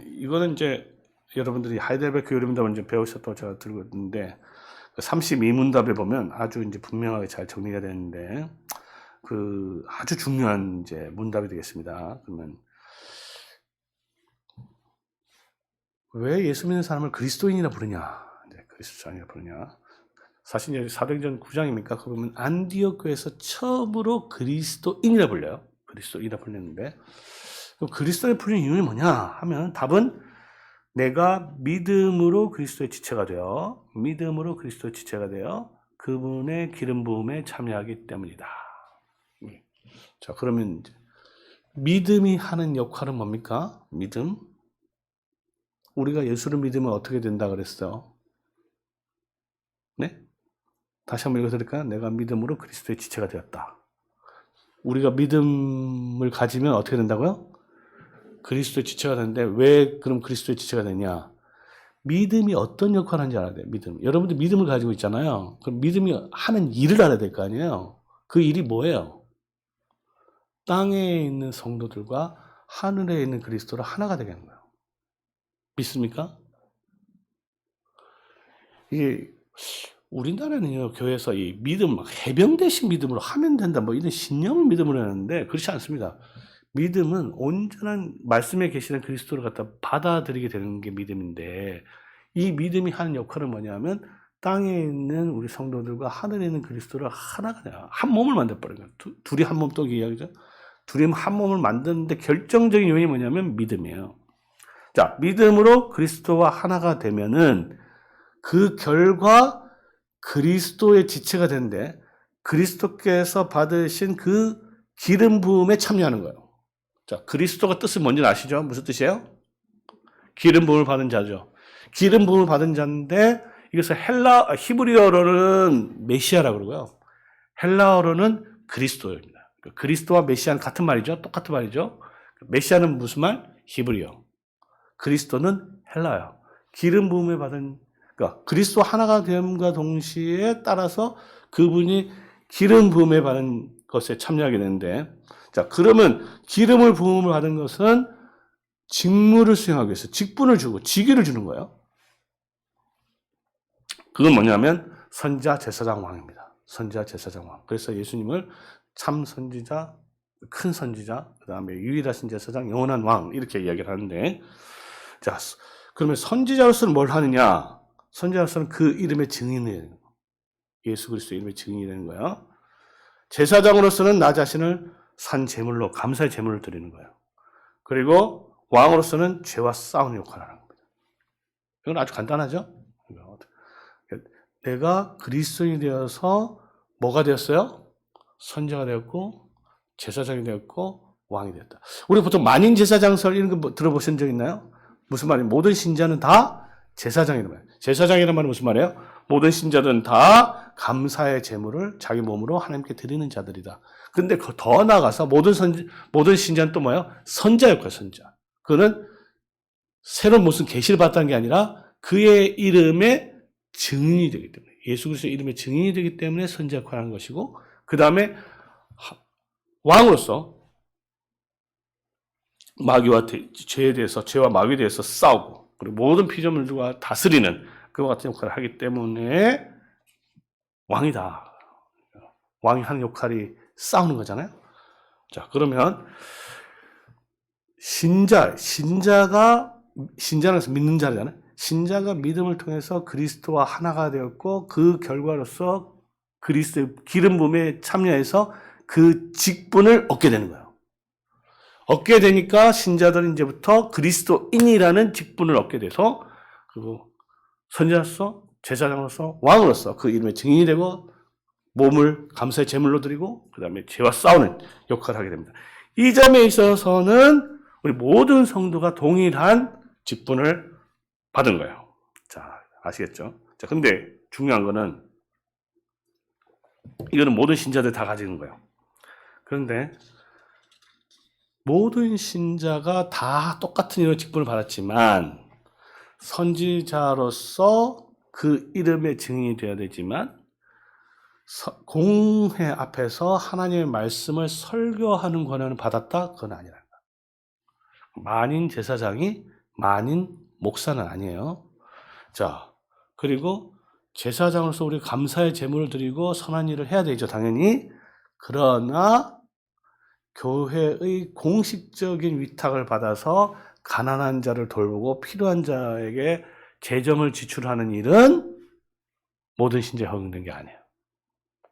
이거는 이제 여러분들이 하이델베르크 교리문답을 이제 배우셨다고 제가 들고 있는데, 32문답에 보면 아주 이제 분명하게 잘 정리가 되는데, 그 아주 중요한 이제 문답이 되겠습니다. 그러면 왜 예수 믿는 사람을 그리스도인이라 부르냐? 그리스도인이라 부르냐? 사실 이제 사도행전 9장입니까? 그러면 안디옥 교회에서 처음으로 그리스도인이라 불려요. 그리스도인이라 불렸는데, 그럼 그리스도인 부르는 이유는 뭐냐 하면 답은 내가 믿음으로 그리스도의 지체가 되어 그분의 기름 부음에 참여하기 때문이다. 자, 그러면 이제 믿음이 하는 역할은 뭡니까? 믿음. 우리가 예수를 믿으면 어떻게 된다 그랬어요? 네? 다시 한번 읽어드릴까요? 내가 믿음으로 그리스도의 지체가 되었다. 우리가 믿음을 가지면 어떻게 된다고요? 그리스도의 지체가 되는데 왜 그럼 그리스도의 지체가 되냐? 믿음이 어떤 역할을 하는지 알아야 돼요. 믿음. 여러분들 믿음을 가지고 있잖아요. 그럼 믿음이 하는 일을 알아야 될 거 아니에요? 그 일이 뭐예요? 땅에 있는 성도들과 하늘에 있는 그리스도를 하나가 되게 하는 거예요. 믿습니까? 이게 우리나라는요, 교회에서 이 믿음, 해병대식 믿음으로 하면 된다, 뭐 이런 신념을 믿음으로 하는데 그렇지 않습니다. 믿음은 온전한 말씀에 계시는 그리스도를 갖다 받아들이게 되는 게 믿음인데, 이 믿음이 하는 역할은 뭐냐면 땅에 있는 우리 성도들과 하늘에 있는 그리스도를 하나가 돼요. 한 몸을 만들어버린 거예요. 둘이 한 몸 또 이야기죠. 둘이 한 몸을 만드는데 결정적인 요인이 뭐냐면 믿음이에요. 자, 믿음으로 그리스도와 하나가 되면은 그 결과 그리스도의 지체가 되는데 그리스도께서 받으신 그 기름 부음에 참여하는 거예요. 자, 그리스도가 뜻은 뭔지 아시죠? 무슨 뜻이에요? 기름 부음을 받은 자죠. 기름 부음을 받은 자인데 이것을 히브리어로는 메시아라고 그러고요. 헬라어로는 그리스도입니다. 그리스도와 메시아는 같은 말이죠. 똑같은 말이죠. 메시아는 무슨 말? 히브리어. 그리스도는 헬라어. 기름 부음을 받은, 그러니까 그리스도 하나가 됨과 동시에 따라서 그분이 기름 부음을 받은 것에 참여하게 되는데, 자, 그러면 기름을 부음을 받은 것은 직무를 수행하기 위해서 직분을 주고 직위를 주는 거예요. 그건 뭐냐면 선지자, 제사장, 왕입니다. 선지자, 제사장, 왕. 그래서 예수님을 참 선지자, 큰 선지자, 그 다음에 유일하신 제사장, 영원한 왕 이렇게 이야기를 하는데, 자, 그러면 선지자로서는 뭘 하느냐? 선지자로서는 그 이름의 증인이 되는 거예요. 예수 그리스도 이름의 증인이 되는 거예요. 제사장으로서는 나 자신을 산 제물로 감사의 제물을 드리는 거예요. 그리고 왕으로서는 죄와 싸우는 역할을 하는 겁니다. 이건 아주 간단하죠? 내가 그리스도인이 되어서 뭐가 되었어요? 선지자가 되었고 제사장이 되었고 왕이 되었다. 우리 보통 만인 제사장설 이런 거 들어보신 적 있나요? 무슨 말이에요? 모든 신자는 다 제사장이란 말이에요. 제사장이란 말은 무슨 말이에요? 모든 신자들은 다 감사의 제물을 자기 몸으로 하나님께 드리는 자들이다. 근데 더 나아가서 모든 신자는 또 뭐예요? 선자 역할, 선자. 그거는 새로운 무슨 계시를 받았다는 게 아니라 그의 이름의 증인이 되기 때문에, 예수 그리스도의 이름의 증인이 되기 때문에 선자 역할을 하는 것이고, 그 다음에 왕으로서 마귀와 죄에 대해서, 죄와 마귀에 대해서 싸우고, 그리고 모든 피조물들과 다스리는 그와 같은 역할을 하기 때문에 왕이다. 왕이 하는 역할이 싸우는 거잖아요. 자, 그러면 신자는 믿는 자잖아요. 신자가 믿음을 통해서 그리스도와 하나가 되었고 그 결과로서 그리스도의 기름 부음에 참여해서 그 직분을 얻게 되는 거예요. 얻게 되니까 신자들은 이제부터 그리스도인이라는 직분을 얻게 돼서 그리고 선지자로서 제사장으로서 왕으로서 그 이름의 증인이 되고 몸을 감사의 제물로 드리고 그 다음에 죄와 싸우는 역할을 하게 됩니다. 이 점에 있어서는 우리 모든 성도가 동일한 직분을 받은 거예요. 자, 아시겠죠? 자, 근데 중요한 거는 이거는 모든 신자들 다 가지는 거예요. 그런데 모든 신자가 다 똑같은 이런 직분을 받았지만 선지자로서 그 이름의 증인이 되어야 되지만 공회 앞에서 하나님의 말씀을 설교하는 권한을 받았다? 그건 아니란다. 만인 제사장이 만인 목사는 아니에요. 자, 그리고 제사장으로서 우리 감사의 제물을 드리고 선한 일을 해야 되죠, 당연히. 그러나 교회의 공식적인 위탁을 받아서 가난한 자를 돌보고 필요한 자에게 재정을 지출하는 일은 모든 신자에 허용된 게 아니에요.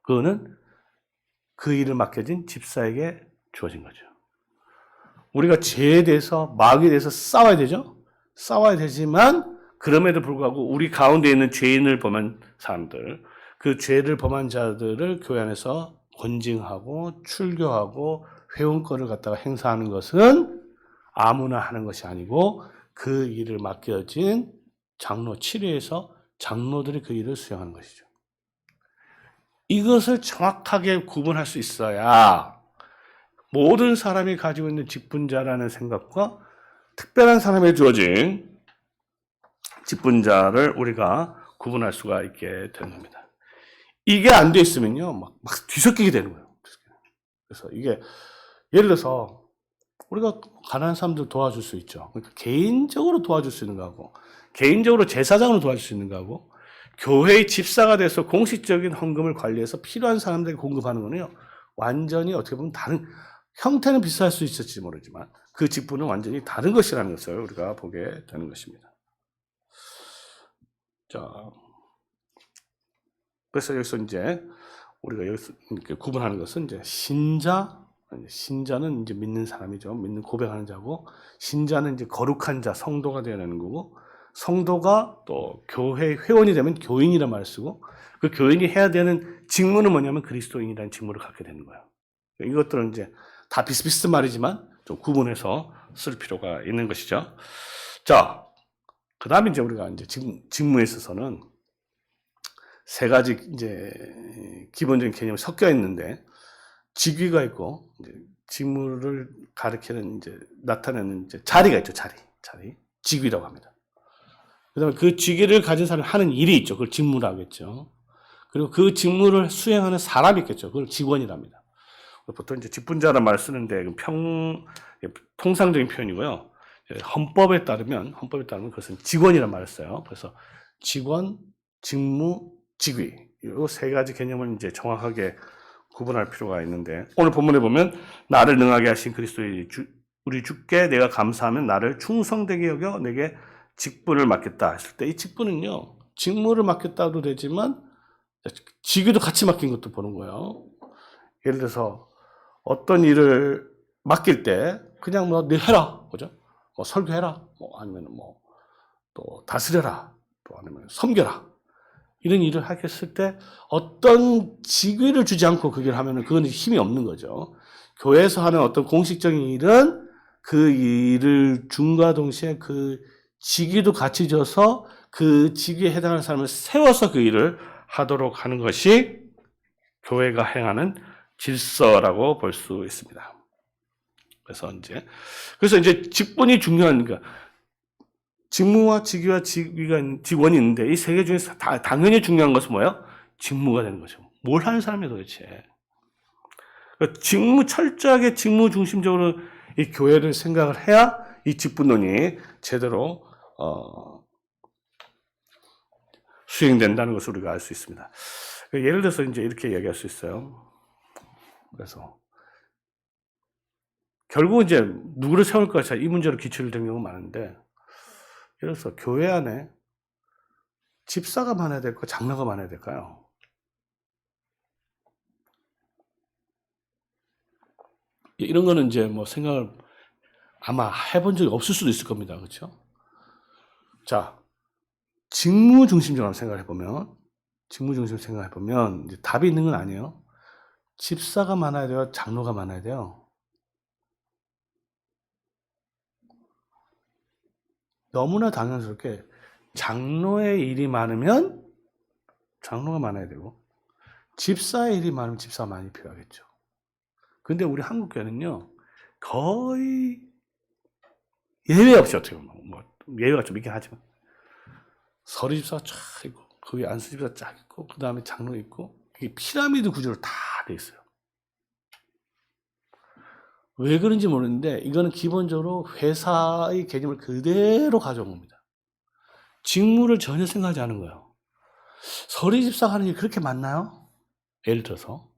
그거는 그 일을 맡겨진 집사에게 주어진 거죠. 우리가 죄에 대해서, 마귀에 대해서 싸워야 되죠? 싸워야 되지만 그럼에도 불구하고 우리 가운데 있는 죄인을 범한 사람들, 그 죄를 범한 자들을 교회 안에서 권징하고 출교하고 회원권을 갖다가 행사하는 것은 아무나 하는 것이 아니고 그 일을 맡겨진 장로 7회에서 장로들이 그 일을 수행하는 것이죠. 이것을 정확하게 구분할 수 있어야 모든 사람이 가지고 있는 직분자라는 생각과 특별한 사람에 주어진 직분자를 우리가 구분할 수가 있게 되는 겁니다. 이게 안 돼 있으면요, 막 뒤섞이게 되는 거예요. 그래서 이게 예를 들어서 우리가 가난한 사람들 도와줄 수 있죠. 그러니까 개인적으로 도와줄 수 있는 거하고, 개인적으로 제사장으로 도와줄 수 있는 거하고, 교회의 집사가 돼서 공식적인 헌금을 관리해서 필요한 사람들에게 공급하는 거는요, 완전히 어떻게 보면 다른, 형태는 비슷할 수 있을지 모르지만 그 직분은 완전히 다른 것이라는 것을 우리가 보게 되는 것입니다. 자, 그래서 여기서 이제 우리가 여기서 이렇게 구분하는 것은 이제 신자는 이제 믿는 사람이죠. 믿는 고백하는 자고, 신자는 이제 거룩한 자, 성도가 되어야하는 거고, 성도가 또 교회 회원이 되면 교인이라는 말을 쓰고, 그 교인이 해야 되는 직무는 뭐냐면 그리스도인이라는 직무를 갖게 되는 거예요. 이것들은 이제 다 비슷비슷한 말이지만 좀 구분해서 쓸 필요가 있는 것이죠. 자, 그 다음에 이제 우리가 이제 직무에 있어서는 세 가지 이제 기본적인 개념이 섞여 있는데, 직위가 있고, 이제 직무를 가리키는 이제 나타내는 이제 자리가 있죠. 자리. 직위라고 합니다. 그다음에 그 직위를 가진 사람이 하는 일이 있죠. 그걸 직무라고 하겠죠. 그리고 그 직무를 수행하는 사람이 있겠죠. 그걸 직원이랍니다. 보통 이제 직분자라는 말을 쓰는데 통상적인 표현이고요. 헌법에 따르면 그것은 직원이라는 말을 써요. 그래서 직원, 직무, 직위 이 세 가지 개념을 이제 정확하게 구분할 필요가 있는데, 오늘 본문에 보면 나를 능하게 하신 그리스도의 우리 주께 내가 감사하면 나를 충성되게 여겨 내게 직분을 맡겼다 했을 때, 이 직분은요 직무를 맡겼다도 되지만 직위도 같이 맡긴 것도 보는 거예요. 예를 들어서 어떤 일을 맡길 때 그냥 뭐 네 해라, 그죠? 뭐 설교해라, 뭐 아니면 뭐 또 다스려라, 또 아니면 섬겨라, 이런 일을 하겠을 때 어떤 직위를 주지 않고 그 일을 하면은 그건 힘이 없는 거죠. 교회에서 하는 어떤 공식적인 일은 그 일을 줌과 동시에 그 직위도 같이 줘서 그 직위에 해당하는 사람을 세워서 그 일을 하도록 하는 것이 교회가 행하는 질서라고 볼 수 있습니다. 그래서 이제 직분이 중요한, 그러니까 직무와 직위와 직원이 있는데 이 세 개 중에서 당연히 중요한 것은 뭐예요? 직무가 되는 거죠. 뭘 하는 사람이에요, 도대체? 그러니까 철저하게 직무 중심적으로 이 교회를 생각을 해야 이 직분론이 제대로 수행된다는 것을 우리가 알 수 있습니다. 예를 들어서 이제 이렇게 얘기할 수 있어요. 그래서 결국 이제 누구를 세울 것이냐 이 문제로 기초를 된 경우가 많은데, 예를 들어서 교회 안에 집사가 많아야 될까, 장로가 많아야 될까요? 이런 거는 이제 뭐 생각을 아마 해본 적이 없을 수도 있을 겁니다. 그렇죠? 자, 직무 중심적으로 생각해 보면 이제 답이 있는 건 아니에요. 집사가 많아야 돼요, 장로가 많아야 돼요. 너무나 당연스럽게 장로의 일이 많으면 장로가 많아야 되고, 집사의 일이 많으면 집사가 많이 필요하겠죠. 근데 우리 한국 교회는요, 거의 예외 없이, 어떻게 보면 뭐 예외가 좀 있긴 하지만 서리 집사가 쫙 있고 그 위에 안수 집사가 쫙 있고 그 다음에 장로 있고, 이게 피라미드 구조로 다 돼 있어요. 왜 그런지 모르는데 이거는 기본적으로 회사의 개념을 그대로 가져온 겁니다. 직무를 전혀 생각하지 않은 거예요. 서리 집사가 하는 일이 그렇게 많나요? 예를 들어서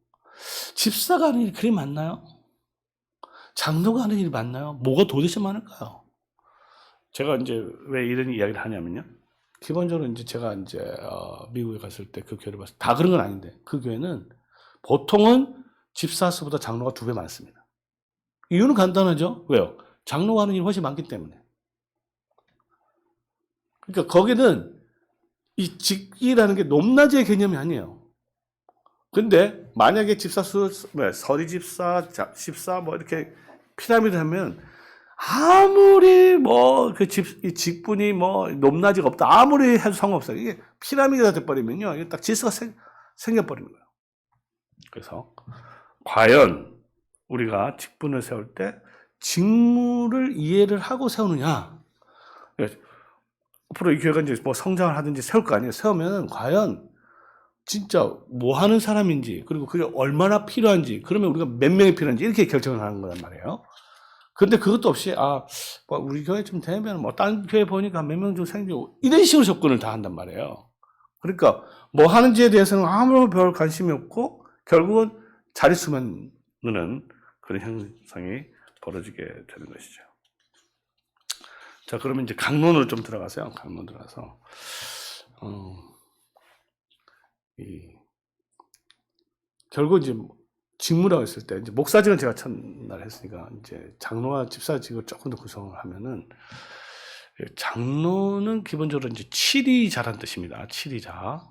집사가 하는 일이 그리 많나요? 장로가 하는 일이 많나요? 뭐가 도대체 많을까요? 제가 이제 왜 이런 이야기를 하냐면요, 기본적으로 이제 제가 이제 미국에 갔을 때 그 교회를 봤을 때 다 그런 건 아닌데, 그 교회는 보통은 집사 수보다 장로가 2배 많습니다. 이유는 간단하죠. 왜요? 장로가 하는 일이 훨씬 많기 때문에. 그러니까 거기는 이 직이라는 게 높낮이의 개념이 아니에요. 근데 만약에 집사 서리 집사, 집사 뭐 이렇게 피라미드 하면 아무리 뭐 그 직분이 뭐 높낮이가 없다 아무리 해도 상관없어요. 이게 피라미드가 돼버리면요, 이게 딱 질서가 생겨버리는 거예요. 그래서 과연 우리가 직분을 세울 때 직무를 이해를 하고 세우느냐? 앞으로 이 교회가 이제 뭐 성장을 하든지 세울 거 아니에요. 세우면 과연 진짜 뭐 하는 사람인지, 그리고 그게 얼마나 필요한지, 그러면 우리가 몇 명이 필요한지 이렇게 결정을 하는 거란 말이에요. 근데 그것도 없이 뭐 우리 교회 좀 되면 뭐 다른 교회 보니까 몇 명 좀 생기고 이런 식으로 접근을 다 한단 말이에요. 그러니까 뭐 하는지에 대해서는 아무런 별 관심이 없고 결국은 자릿수만 느는 그런 현상이 벌어지게 되는 것이죠. 자, 그러면 이제 강론으로 좀 들어가세요. 강론 들어가서 결국 이제 직무라고 했을 때, 이제 목사직은 제가 첫날 했으니까 이제 장로와 집사직을 조금 더 구성을 하면은, 장로는 기본적으로 이제 칠의자란 뜻입니다. 칠의자.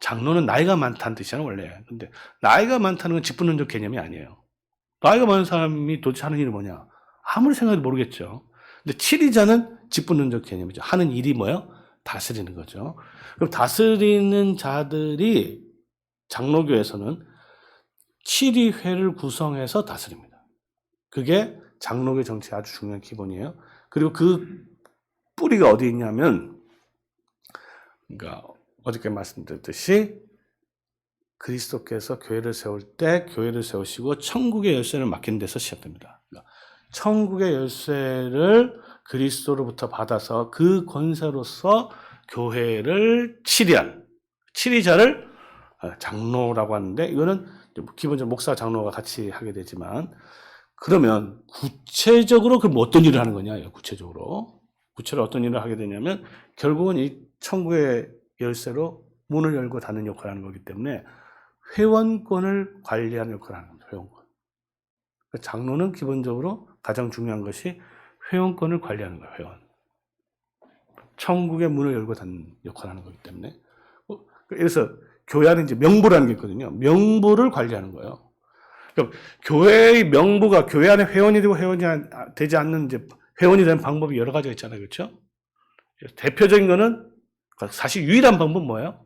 장로는 나이가 많다는 뜻이잖아요, 원래. 근데 나이가 많다는 건 직분론적 개념이 아니에요. 나이가 많은 사람이 도대체 하는 일이 뭐냐? 아무리 생각해도 모르겠죠. 근데 칠의자는 직분론적 개념이죠. 하는 일이 뭐예요? 다스리는 거죠. 그럼 다스리는 자들이 장로교에서는 7위회를 구성해서 다스립니다. 그게 장로교 정치의 아주 중요한 기본이에요. 그리고 그 뿌리가 어디 있냐면, 그러니까 어저께 말씀드렸듯이 그리스도께서 교회를 세울 때 교회를 세우시고 천국의 열쇠를 맡긴 데서 시작됩니다. 그러니까 천국의 열쇠를 그리스도로부터 받아서 그 권세로서 교회를 치리한, 치리자를 장로라고 하는데, 이거는 기본적으로 목사 장로가 같이 하게 되지만, 그러면 구체적으로 그럼 어떤 일을 하는 거냐? 구체적으로 어떤 일을 하게 되냐면 결국은 이 천국의 열쇠로 문을 열고 닫는 역할을 하는 거기 때문에 회원권을 관리하는 역할을 하는 겁니다. 회원권. 장로는 기본적으로 가장 중요한 것이 회원권을 관리하는 거예요. 회원. 천국의 문을 열고 닫는 역할을 하는 거기 때문에. 그래서 교회 안에 이제 명부라는 게 있거든요. 명부를 관리하는 거예요. 그러니까 교회의 명부가 교회 안에 회원이 되고 회원이 되지 않는 이제 회원이 되는 방법이 여러 가지가 있잖아요. 그렇죠? 대표적인 거는 사실 유일한 방법은 뭐예요?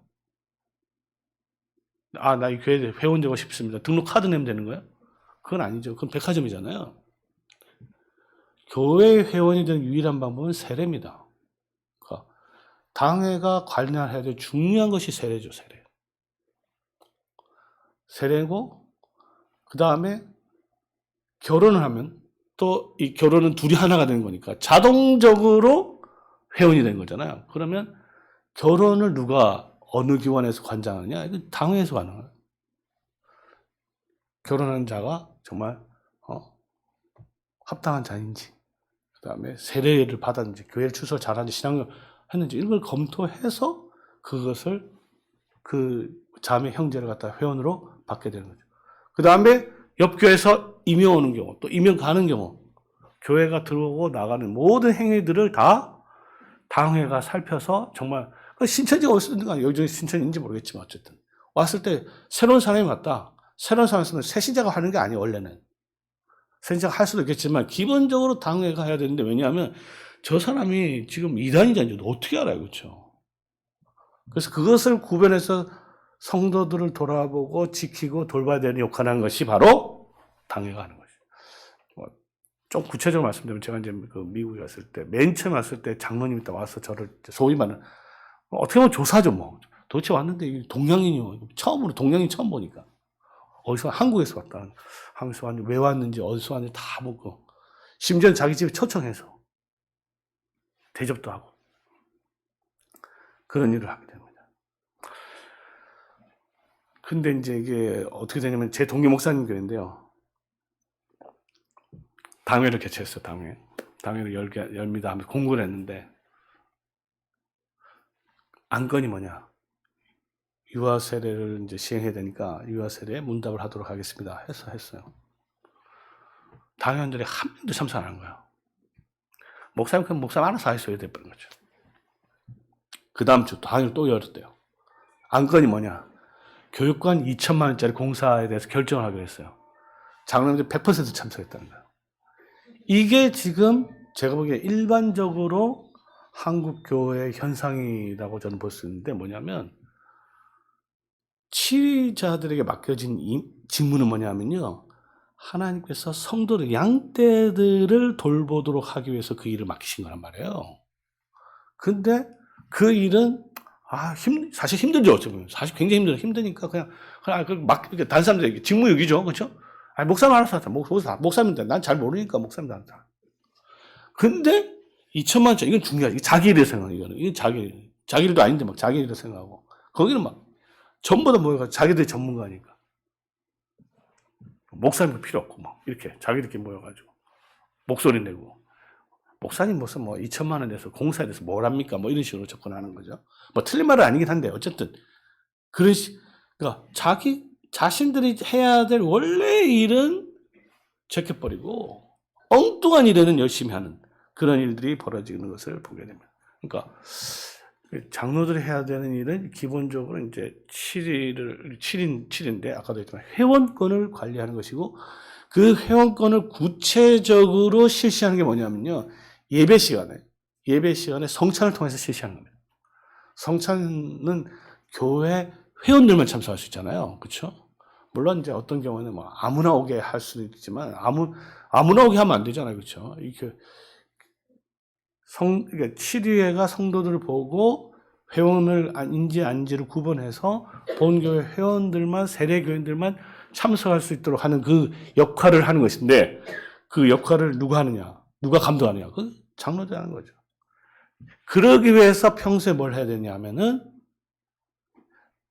나 이 교회에 회원 되고 싶습니다. 등록 카드 내면 되는 거예요? 그건 아니죠. 그건 백화점이잖아요. 교회 회원이 되는 유일한 방법은 세례입니다. 그러니까 당회가 관리해야 될 중요한 것이 세례죠. 세례고, 그 다음에 결혼을 하면 또 이 결혼은 둘이 하나가 되는 거니까 자동적으로 회원이 되는 거잖아요. 그러면 결혼을 누가 어느 기관에서 관장하냐? 이거 당회에서 하는 거예요. 결혼한 자가 정말 합당한 자인지, 그 다음에 세례를 받았는지, 교회를 출석을 잘하는지, 신앙을 했는지 이런 걸 검토해서 그것을 그 자매 형제를 갖다 회원으로 받게 되는 거죠. 그 다음에 옆교회에서 임명 오는 경우, 또 임명 가는 경우, 교회가 들어오고 나가는 모든 행위들을 다 당회가 살펴서 정말 신천지가 어디서 든가 여전히 신천인지 모르겠지만 어쨌든 왔을 때 새로운 사람이 왔다. 새로운 사람이 새신자가 하는 게 아니에요. 원래는 새신자가 할 수도 있겠지만 기본적으로 당회가 해야 되는데, 왜냐하면 저 사람이 지금 이단이자인지 어떻게 알아요, 그렇죠? 그래서 그것을 구별해서 성도들을 돌아보고 지키고 돌봐야 되는 역할을 하는 것이 바로 당회가 하는 것이죠. 좀 구체적으로 말씀드리면, 제가 이제 그 미국에 갔을 때, 맨 처음 왔을 때 장로님이 딱 와서 저를 소위 말하는, 어떻게 보면 조사죠, 뭐. 도대체 왔는데 동양인이요. 처음으로 동양인 처음 보니까. 어디서, 한국에서 왔다. 한국에서 왔는지, 왜 왔는지, 어디서 왔는지 다 묻고. 심지어 자기 집에 초청해서 대접도 하고. 그런 일을 하게 됩니다. 근데 이제 이게 어떻게 되냐면, 제 동료 목사님 교회인데요. 당회를 개최했어요, 당회를 열미다 하면서 공고를 했는데, 안건이 뭐냐. 유아 세례를 이제 시행해야 되니까 유아 세례에 문답을 하도록 하겠습니다. 했어요. 당회원들이 한 명도 참석 안 한 거예요. 목사님, 그럼 목사님 알아서 하셔야 돼버린 거죠. 그 다음 주 당회를 또 열었대요. 안건이 뭐냐. 교육관 2천만 원짜리 공사에 대해서 결정을 하기로 했어요. 장로님들 100% 참석했다는 거예요. 이게 지금 제가 보기에 일반적으로 한국 교회의 현상이라고 저는 볼 수 있는데, 뭐냐면 치리자들에게 맡겨진 직무는 뭐냐면요, 하나님께서 성도들, 양떼들을 돌보도록 하기 위해서 그 일을 맡기신 거란 말이에요. 근데 그 일은 사실 힘들죠. 어쩌면 사실 굉장히 힘드니까 그냥 다른 사람들에게 직무유기죠, 그렇죠? 목사님 알아서 하자. 목사님인데 난 잘 모르니까 목사님도 한다. 근데 2천만 원짜리, 이건 중요하지. 이게 자기 일을 생각하는, 이게 자기 일도 아닌데 막 자기 일을 생각하고, 거기는 막 전부 다 모여가지고 자기들이 전문가니까 목사님도 필요 없고 막 이렇게 자기들끼리 모여가지고 목소리 내고, 목사님 무슨 뭐 2천만 원 내서 공사에 대해서 뭘 합니까? 뭐 이런 식으로 접근하는 거죠. 뭐 틀린 말은 아니긴 한데 어쨌든 그러니까 자신들이 해야 될 원래 일은 제껴버리고 엉뚱한 일에는 열심히 하는 그런 일들이 벌어지는 것을 보게 됩니다. 그러니까 장로들이 해야 되는 일은 기본적으로 이제 7인데 아까도 했지만 회원권을 관리하는 것이고, 그 회원권을 구체적으로 실시하는 게 뭐냐면요, 예배 시간에 성찬을 통해서 실시하는 겁니다. 성찬은 교회 회원들만 참석할 수 있잖아요. 그렇죠? 물론 이제 어떤 경우는 뭐 아무나 오게 할 수도 있지만 아무나 오게 하면 안 되잖아요. 그렇죠? 이렇게 그러니까 7위회가 성도들을 보고 회원을 인지 아닌지를 구분해서 본교회 회원들만, 세례교인들만 참석할 수 있도록 하는 그 역할을 하는 것인데, 그 역할을 누가 하느냐? 누가 감독하느냐? 그 장로들이 하는 거죠. 그러기 위해서 평소에 뭘 해야 되냐 하면은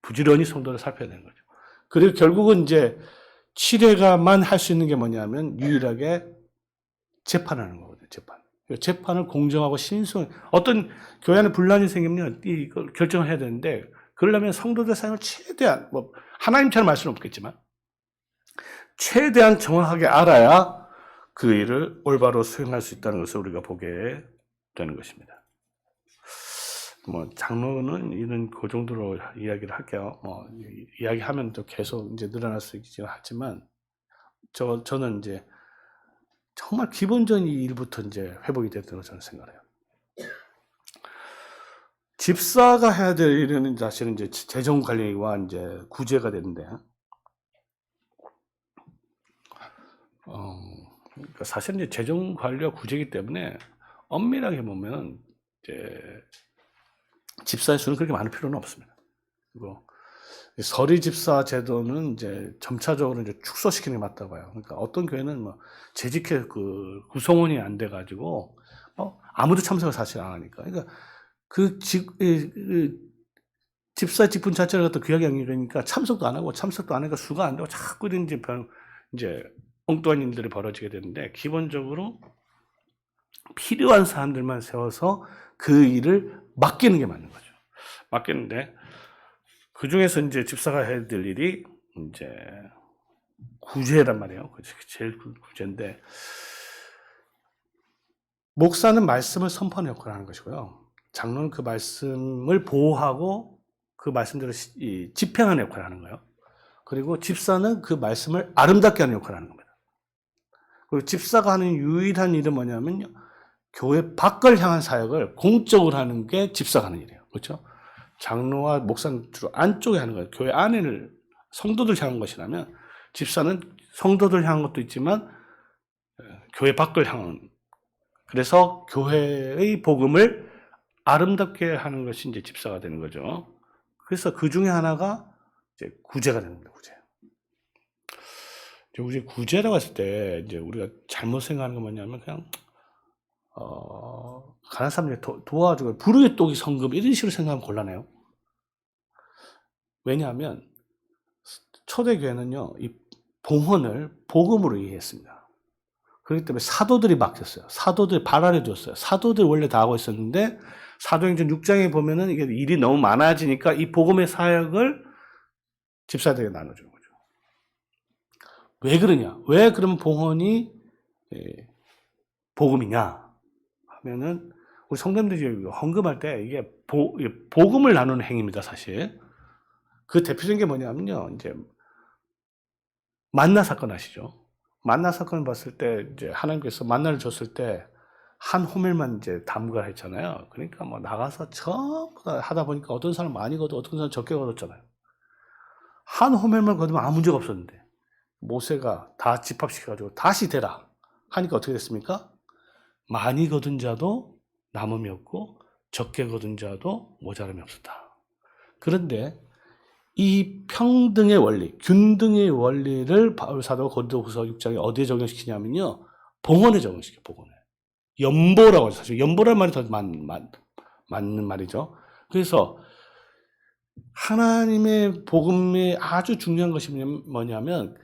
부지런히 성도를 살펴야 되는 거죠. 그리고 결국은 이제 7회가만 할 수 있는 게 뭐냐면 유일하게 재판하는 거거든요. 재판을 공정하고 신성, 어떤 교회 안에 분란이 생기면 이걸 결정을 해야 되는데, 그러려면 성도들 삶을 최대한, 뭐, 하나님처럼 할 수는 없겠지만, 최대한 정확하게 알아야 그 일을 올바로 수행할 수 있다는 것을 우리가 보게 되는 것입니다. 뭐, 장로는 이런 그 정도로 이야기를 할게요. 뭐, 이야기하면 또 계속 이제 늘어날 수 있긴 하지만, 저는 이제 정말 기본적인 이 일부터 이제 회복이 됐다고 저는 생각해요. 집사가 해야 될 일은 사실은 이제 재정 관리와 이제 구제가 되는데, 그러니까 사실 이제 재정 관리와 구제이기 때문에 엄밀하게 보면 이제 집사의 수는 그렇게 많을 필요는 없습니다. 그리고 서리 집사 제도는 이제 점차적으로 이제 축소시키는 게 맞다고 봐요. 그러니까 어떤 교회는 뭐 재직회 그 구성원이 안 돼가지고 아무도 참석을 사실 안 하니까. 그러니까 그 집사 직분 자체를 갖다 귀하게 여기니까 참석도 안 하고 수가 안 되고 자꾸 이제 엉뚱한 일들이 벌어지게 되는데, 기본적으로 필요한 사람들만 세워서 그 일을 맡기는 게 맞는 거죠. 맡기는데, 그 중에서 이제 집사가 해야 될 일이 이제 구제란 말이에요. 제일 구제인데, 목사는 말씀을 선포하는 역할을 하는 것이고요. 장로는 그 말씀을 보호하고 그 말씀대로 집행하는 역할을 하는 거예요. 그리고 집사는 그 말씀을 아름답게 하는 역할을 하는 겁니다. 그리고 집사가 하는 유일한 일은 뭐냐면 교회 밖을 향한 사역을 공적으로 하는 게 집사가 하는 일이에요. 그렇죠? 장로와 목사는 주로 안쪽에 하는 거예요. 교회 안에를 성도들 향한 것이라면, 집사는 성도들 향한 것도 있지만 교회 밖을 향한, 그래서 교회의 복음을 아름답게 하는 것이 이제 집사가 되는 거죠. 그래서 그 중에 하나가 이제 구제가 되는 거예요. 우리 구제라고 했을 때 이제 우리가 잘못 생각하는 건 뭐냐면 그냥 가난한 사람들 도와주고 부르게 똑이 성금 이런 식으로 생각하면 곤란해요. 왜냐하면 초대교회는요, 이 봉헌을 복음으로 이해했습니다. 그렇기 때문에 사도들이 맡겼어요. 사도들이 발 아래 뒀어요. 사도들이 원래 다 하고 있었는데, 사도행전 6장에 보면은 이게 일이 너무 많아지니까 이 복음의 사역을 집사들에게 나눠주는 거죠. 왜 그러냐? 왜 그러면 봉헌이 복음이냐 하면은, 우리 성도님들이 헌금할 때 이게 복음을 나누는 행위입니다, 사실. 그 대표적인 게 뭐냐면요, 이제 만나 사건 아시죠? 만나 사건을 봤을 때 이제 하나님께서 만나를 줬을 때 한 호멜만 이제 담가 했잖아요. 그러니까 뭐 나가서 전부 다 하다 보니까 어떤 사람 많이 거두, 어떤 사람 적게 거뒀잖아요. 한 호멜만 거두면 아무 문제가 없었는데 모세가 다 집합시켜가지고 다시 대라 하니까 어떻게 됐습니까? 많이 거둔 자도 남음이 없고 적게 거둔 자도 모자람이 없었다. 그런데 이 평등의 원리, 균등의 원리를 바울 사도가 고린도후서 6장에 어디에 적용시키냐면요, 봉헌에 적용시켜요. 봉헌에. 연보라고 하죠. 사실 연보라는 말이 더 맞는 말이죠. 그래서 하나님의 복음에 아주 중요한 것이 뭐냐면,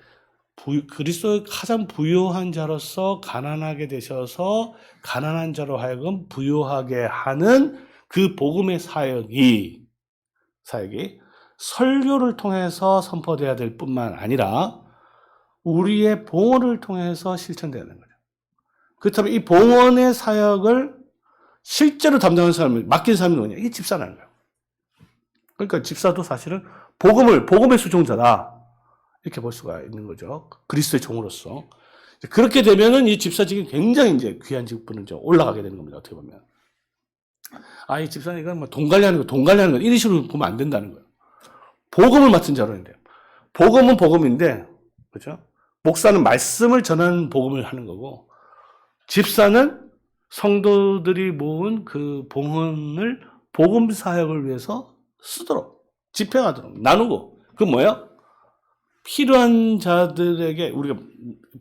그리스도의 가장 부유한 자로서 가난하게 되셔서 가난한 자로 하여금 부유하게 하는 그 복음의 사역이 설교를 통해서 선포돼야 될 뿐만 아니라 우리의 봉헌을 통해서 실천돼야 되는 거죠. 그렇다면 이 봉헌의 사역을 실제로 담당하는 사람을 맡긴 사람이 누구냐? 이 집사라는 거예요. 그러니까 집사도 사실은 복음의 수종자다, 이렇게 볼 수가 있는 거죠. 그리스도의 종으로서. 그렇게 되면은 이 집사직이 굉장히 이제 귀한 직분을 올라가게 되는 겁니다. 어떻게 보면. 이 집사니까 뭐 돈 관리하는 거, 이런 식으로 보면 안 된다는 거예요. 복음을 맡은 자로는 돼요. 복음은 복음인데, 그죠? 목사는 말씀을 전하는 복음을 하는 거고, 집사는 성도들이 모은 그 봉헌을 복음 사역을 위해서 쓰도록, 집행하도록, 나누고, 그 뭐예요? 필요한 자들에게, 우리가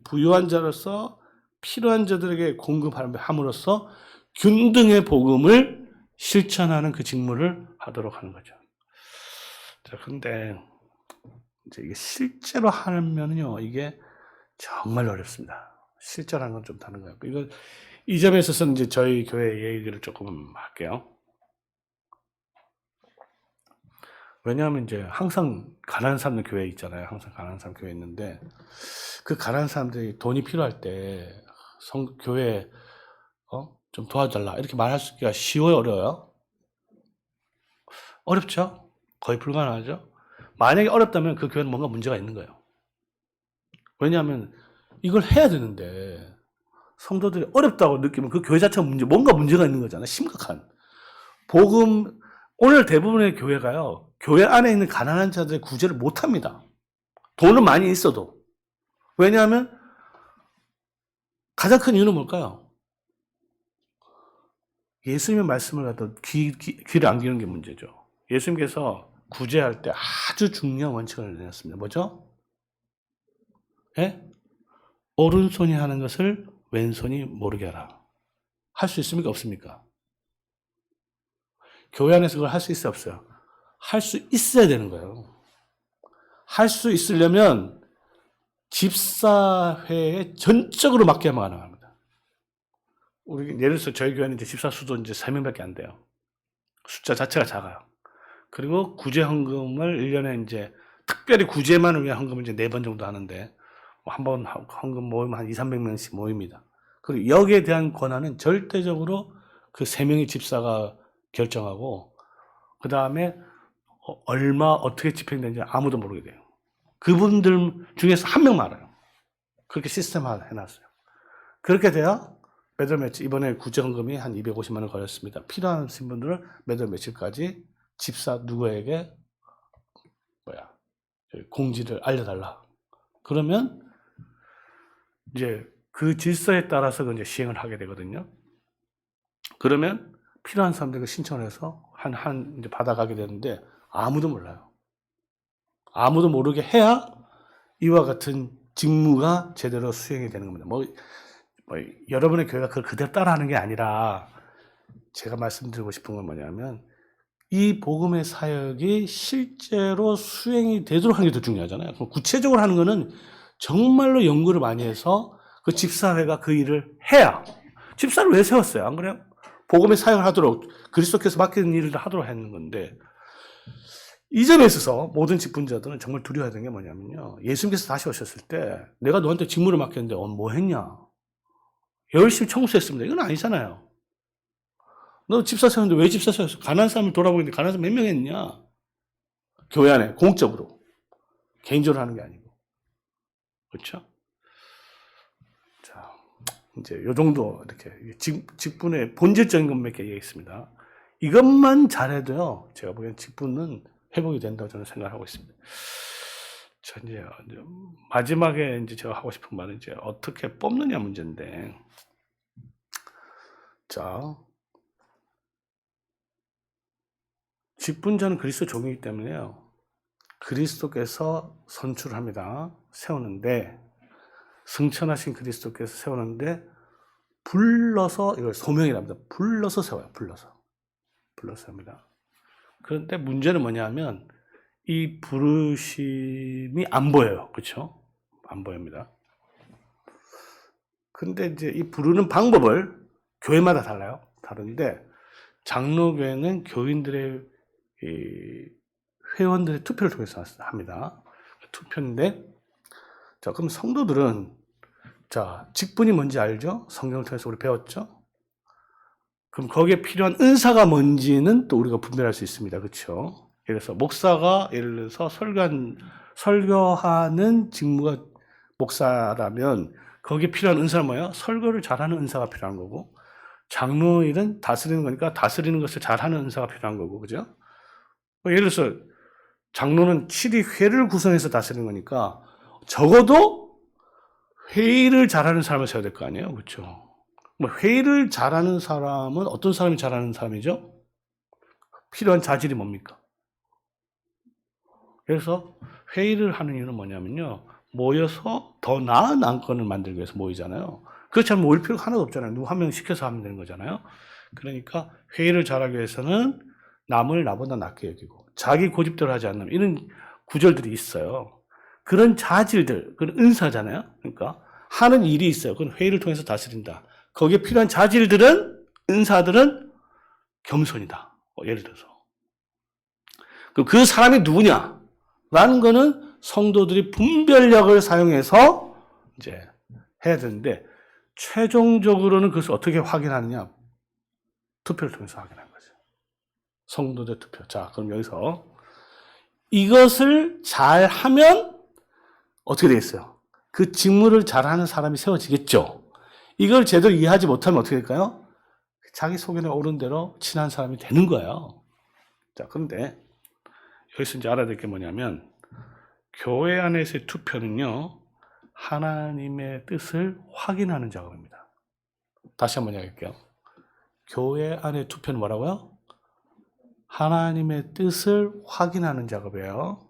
부유한 자로서 필요한 자들에게 공급함으로써 균등의 복음을 실천하는 그 직무를 하도록 하는 거죠. 자, 근데 이제 이게 실제로 하면요, 이게 정말 어렵습니다. 실제로 하는 건 좀 다른 거예요. 이거 이 점에 있어서는 이제 저희 교회 얘기를 조금 할게요. 왜냐하면 이제 항상 가난한 사람들 교회 있잖아요. 항상 가난한 사람 교회 있는데 그 가난한 사람들이 돈이 필요할 때 교회에 좀 도와달라 이렇게 말하기가 쉬워요, 어려워요? 어렵죠? 거의 불가능하죠? 만약에 어렵다면 그 교회는 뭔가 문제가 있는 거예요. 왜냐하면 이걸 해야 되는데 성도들이 어렵다고 느끼면 그 교회 자체가 뭔가 문제가 있는 거잖아요. 심각한. 복음, 오늘 대부분의 교회가요, 교회 안에 있는 가난한 자들의 구제를 못 합니다. 돈은 많이 있어도. 왜냐하면 가장 큰 이유는 뭘까요? 예수님의 말씀을 갖다 귀를 안기는 게 문제죠. 예수님께서 구제할 때 아주 중요한 원칙을 내놨습니다. 뭐죠? 예? 오른손이 하는 것을 왼손이 모르게 하라. 할 수 있습니까? 없습니까? 교회 안에서 그걸 할 수 있어요? 없어요? 할 수 있어야 되는 거예요. 할 수 있으려면 집사회에 전적으로 맡겨야만 가능합니다. 우리 예를 들어서 저희 교회는 이제 집사 수도 이제 3명밖에 안 돼요. 숫자 자체가 작아요. 그리고 구제 헌금을 1년에 이제 특별히 구제만을 위한 헌금을 이제 4번 정도 하는데 한 번 헌금 모이면 한 200~300명씩 모입니다. 그리고 여기에 대한 권한은 절대적으로 그 3명의 집사가 결정하고 그 다음에 얼마 어떻게 집행되는지 아무도 모르게 돼요. 그분들 중에서 한 명만 알아요. 그렇게 시스템화 해놨어요. 그렇게 돼야 매달 며칠, 이번에 구제헌금이 한 250만 원 걸렸습니다. 필요한 분들은 매달 며칠까지 집사 누구에게 공지를 알려달라. 그러면 이제 그 질서에 따라서 이제 시행을 하게 되거든요. 그러면 필요한 사람들과 신청을 해서 이제 받아가게 되는데 아무도 몰라요. 아무도 모르게 해야 이와 같은 직무가 제대로 수행이 되는 겁니다. 여러분의 교회가 그걸 그대로 따라하는 게 아니라 제가 말씀드리고 싶은 건 뭐냐면 이 복음의 사역이 실제로 수행이 되도록 하는 게 더 중요하잖아요. 그럼 구체적으로 하는 거는 정말로 연구를 많이 해서 그 집사회가 그 일을 해야. 집사를 왜 세웠어요? 안 그래요? 복음의 사역을 하도록 그리스도께서 맡기는 일을 하도록 했는 건데 이 점에 있어서 모든 직분자들은 정말 두려워야 되는 게 뭐냐면요. 예수님께서 다시 오셨을 때 내가 너한테 직무를 맡겼는데 뭐 했냐? 열심히 청소했습니다. 이건 아니잖아요. 너 집사 세웠는데 왜 집사 세웠어? 가난한 사람을 돌아보는데 가난한 사람 몇 명 했냐? 교회 안에 공적으로. 개인적으로 하는 게 아니고. 그렇죠? 자, 이제 요 정도 이렇게 직분의 본질적인 것 몇 개 얘기했습니다. 이것만 잘해도요. 제가 보기엔 직분은 회복이 된다고 저는 생각하고 있습니다. 자, 이제 마지막에 이제 제가 하고 싶은 말은 이제 어떻게 뽑느냐 문제인데. 자, 직분자는 그리스도 종이기 때문에요. 그리스도께서 선출합니다. 세우는데 승천하신 그리스도께서 세우는데 불러서 이걸 소명이랍니다. 불러서 세워요. 불러서 합니다. 그런데 문제는 뭐냐면 이 부르심이 안 보여요. 그렇죠? 안 보입니다. 근데 이제 이 부르는 방법을 교회마다 달라요. 다른데 장로교회는 교인들의 회원들의 투표를 통해서 합니다. 투표인데 자, 그럼 성도들은 자, 직분이 뭔지 알죠? 성경을 통해서 우리 배웠죠? 그럼 거기에 필요한 은사가 뭔지는 또 우리가 분별할 수 있습니다. 그렇죠? 그래서 목사가 예를 들어서 설교하는 직무가 목사라면 거기에 필요한 은사는 뭐예요? 설교를 잘하는 은사가 필요한 거고 장로일은 다스리는 거니까 다스리는 것을 잘하는 은사가 필요한 거고, 그죠? 예를 들어서 장로는 7위 회를 구성해서 다스리는 거니까 적어도 회의를 잘하는 사람을 세워야 될 거 아니에요, 그렇죠? 뭐 회의를 잘하는 사람은 어떤 사람이 잘하는 사람이죠? 필요한 자질이 뭡니까? 그래서 회의를 하는 이유는 뭐냐면요, 모여서 더 나은 안건을 만들기 위해서 모이잖아요. 그렇지 않으면 모일 필요가 하나도 없잖아요. 누구 한 명 시켜서 하면 되는 거잖아요. 그러니까 회의를 잘하기 위해서는 남을 나보다 낫게 여기고 자기 고집대로 하지 않는 이런 구절들이 있어요. 그런 자질들, 그런 은사잖아요. 그러니까 하는 일이 있어요. 그건 회의를 통해서 다스린다. 거기에 필요한 자질들은, 은사들은 겸손이다. 예를 들어서. 그 사람이 누구냐? 라는 거는 성도들이 분별력을 사용해서 이제 해야 되는데, 최종적으로는 그것을 어떻게 확인하느냐? 투표를 통해서 확인하는 거죠. 성도들 투표. 자, 그럼 여기서 이것을 잘 하면 어떻게 되겠어요? 그 직무를 잘하는 사람이 세워지겠죠. 이걸 제대로 이해하지 못하면 어떻게 될까요? 자기 소견에 오른 대로 친한 사람이 되는 거예요. 자, 그런데 여기서 이제 알아야 될 게 뭐냐면, 교회 안에서의 투표는요, 하나님의 뜻을 확인하는 작업입니다. 다시 한번 이야기할게요. 교회 안의 투표는 뭐라고요? 하나님의 뜻을 확인하는 작업이에요.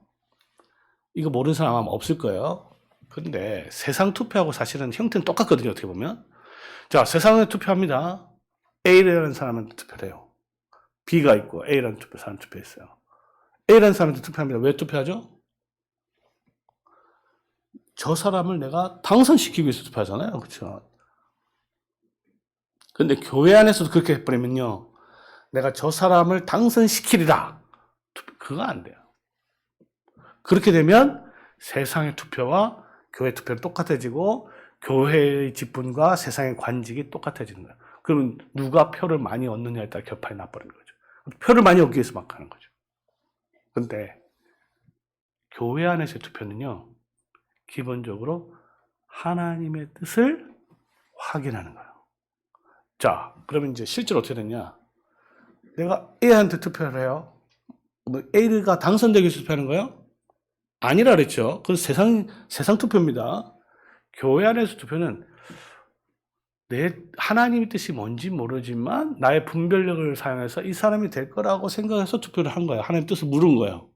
이거 모르는 사람 아마 없을 거예요. 그런데 세상 투표하고 사실은 형태는 똑같거든요, 어떻게 보면. 자, 세상에 투표합니다. A라는 사람한테 투표를 해요. B가 있고 A라는 사람 투표했어요. A라는 사람한테 투표합니다. 왜 투표하죠? 저 사람을 내가 당선시키기 위해서 투표하잖아요. 그렇죠? 근데 교회 안에서도 그렇게 해버리면요, 내가 저 사람을 당선시키리라. 그거 안 돼요. 그렇게 되면 세상의 투표와 교회 투표는 똑같아지고 교회의 직분과 세상의 관직이 똑같아지는 거예요. 그러면 누가 표를 많이 얻느냐에 따라 격파이 나버리는 거죠. 표를 많이 얻기 위해서 막 하는 거죠. 근데 교회 안에서의 투표는요, 기본적으로 하나님의 뜻을 확인하는 거예요. 자, 그러면 이제 실제로 어떻게 됐냐? 내가 A한테 투표를 해요. 뭐 A가 당선되기 위해서 투표하는 거예요? 아니라 그랬죠. 그건 세상 투표입니다. 교회 안에서 투표는 하나님의 뜻이 뭔지 모르지만 나의 분별력을 사용해서 이 사람이 될 거라고 생각해서 투표를 한 거예요. 하나님의 뜻을 물은 거예요.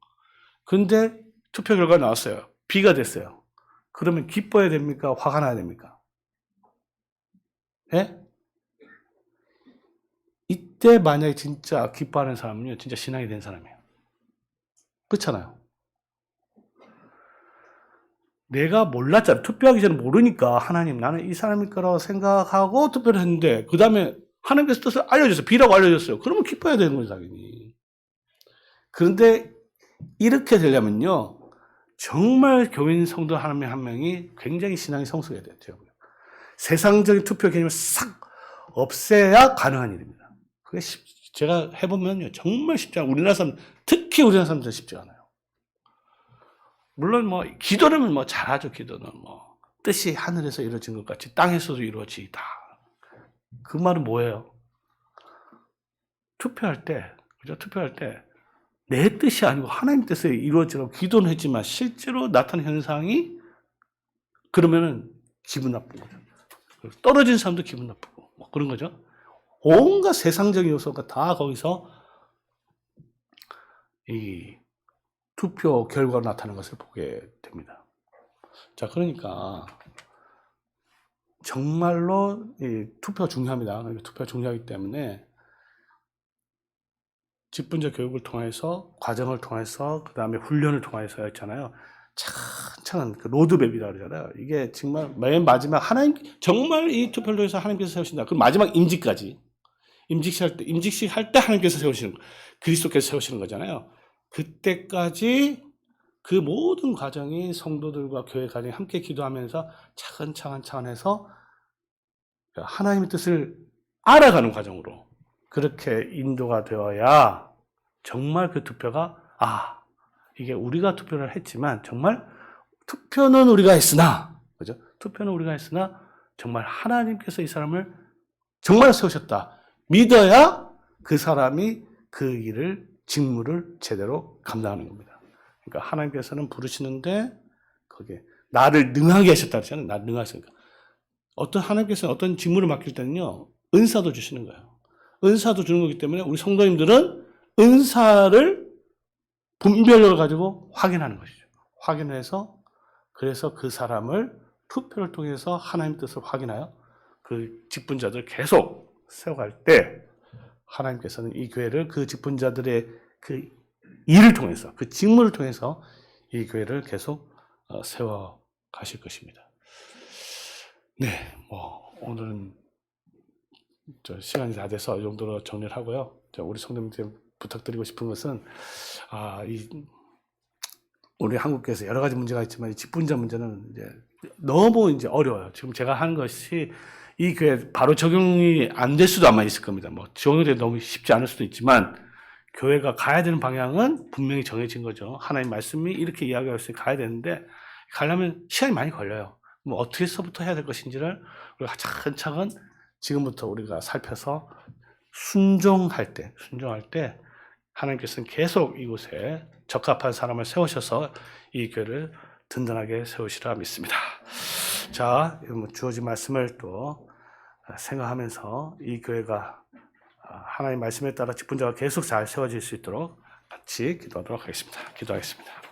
근데 투표 결과가 나왔어요. B가 됐어요. 그러면 기뻐야 됩니까? 화가 나야 됩니까? 예? 이때 만약에 진짜 기뻐하는 사람은요, 진짜 신앙이 된 사람이에요. 그렇잖아요. 내가 몰랐잖아. 투표하기 전에 모르니까 하나님, 나는 이 사람일 거라고 생각하고 투표를 했는데 그 다음에 하나님께서 뜻을 알려줬어요. B라고 알려줬어요. 그러면 기뻐야 되는 거죠, 당연히. 그런데 이렇게 되려면요, 정말 교인 성도 한 명이 굉장히 신앙이 성숙해야 돼요. 세상적인 투표 개념을 싹 없애야 가능한 일입니다. 그게 제가 해보면요, 정말 쉽지 않아요. 우리나라 사람, 특히 우리나라 사람들 쉽지 않아요. 물론 기도는 잘하죠. 기도는 뜻이 하늘에서 이루어진 것 같이 땅에서도 이루어지다. 그 말은 뭐예요? 투표할 때, 그죠? 투표할 때 내 뜻이 아니고 하나님 뜻에 이루어지라고 기도는 했지만 실제로 나타나는 현상이 그러면은 기분 나쁜 거죠. 떨어진 사람도 기분 나쁘고 그런 거죠. 온갖 세상적인 요소가 다 거기서 이 투표 결과로 나타나는 것을 보게 됩니다. 자, 그러니까 정말로 이 투표 중요합니다. 투표 중요하기 때문에 직분자 교육을 통해서, 과정을 통해서, 그 다음에 훈련을 통해서 했잖아요. 차근차근 그 로드맵이라고 그러잖아요. 이게 정말 맨 마지막 정말 이 투표를 통해서 하나님께서 세우신다. 그럼 마지막 임직까지. 임직식 할 때 하나님께서 세우시는 거, 그리스도께서 세우시는 거잖아요. 그때까지 그 모든 과정이 성도들과 교회 가정이 함께 기도하면서 차근차근 해서 하나님의 뜻을 알아가는 과정으로 그렇게 인도가 되어야 정말 그 투표가, 이게 우리가 투표를 했지만 정말 투표는 우리가 했으나, 그죠? 투표는 우리가 했으나 정말 하나님께서 이 사람을 정말 세우셨다. 믿어야 그 사람이 그 일을, 직무를 제대로 감당하는 겁니다. 그러니까 하나님께서는 부르시는데 거기에 나를 능하게 하셨다 그랬잖아요. 나를 능하셨으니까. 하나님께서는 어떤 직무를 맡길 때는요, 은사도 주시는 거예요. 은사도 주는 거기 때문에 우리 성도님들은 은사를 분별력을 가지고 확인하는 것이죠. 확인해서 그래서 그 사람을 투표를 통해서 하나님 뜻을 확인하여 그 직분자들을 계속 세워갈 때 하나님께서는 이 교회를 그 직분자들의 그 일을 통해서, 그 직무를 통해서 이 교회를 계속 세워 가실 것입니다. 네, 오늘은 시간이 다 돼서 이 정도로 정리를 하고요. 우리 성도님들 부탁드리고 싶은 것은, 우리 한국에서 여러 가지 문제가 있지만, 이 직분자 문제는 이제 너무 이제 어려워요. 지금 제가 하는 것이 이 교회에 바로 적용이 안 될 수도 아마 있을 겁니다. 적용이 되기 너무 쉽지 않을 수도 있지만, 교회가 가야 되는 방향은 분명히 정해진 거죠. 하나님 말씀이 이렇게 이야기할 수 가야 되는데, 가려면 시간이 많이 걸려요. 어떻게서부터 해야 될 것인지를 우리가 차근차근 지금부터 우리가 살펴서 순종할 때 하나님께서는 계속 이곳에 적합한 사람을 세우셔서 이 교회를 든든하게 세우시라 믿습니다. 자, 주어진 말씀을 또 생각하면서 이 교회가 하나님 말씀에 따라 직분자가 계속 잘 세워질 수 있도록 같이 기도하도록 하겠습니다. 기도하겠습니다.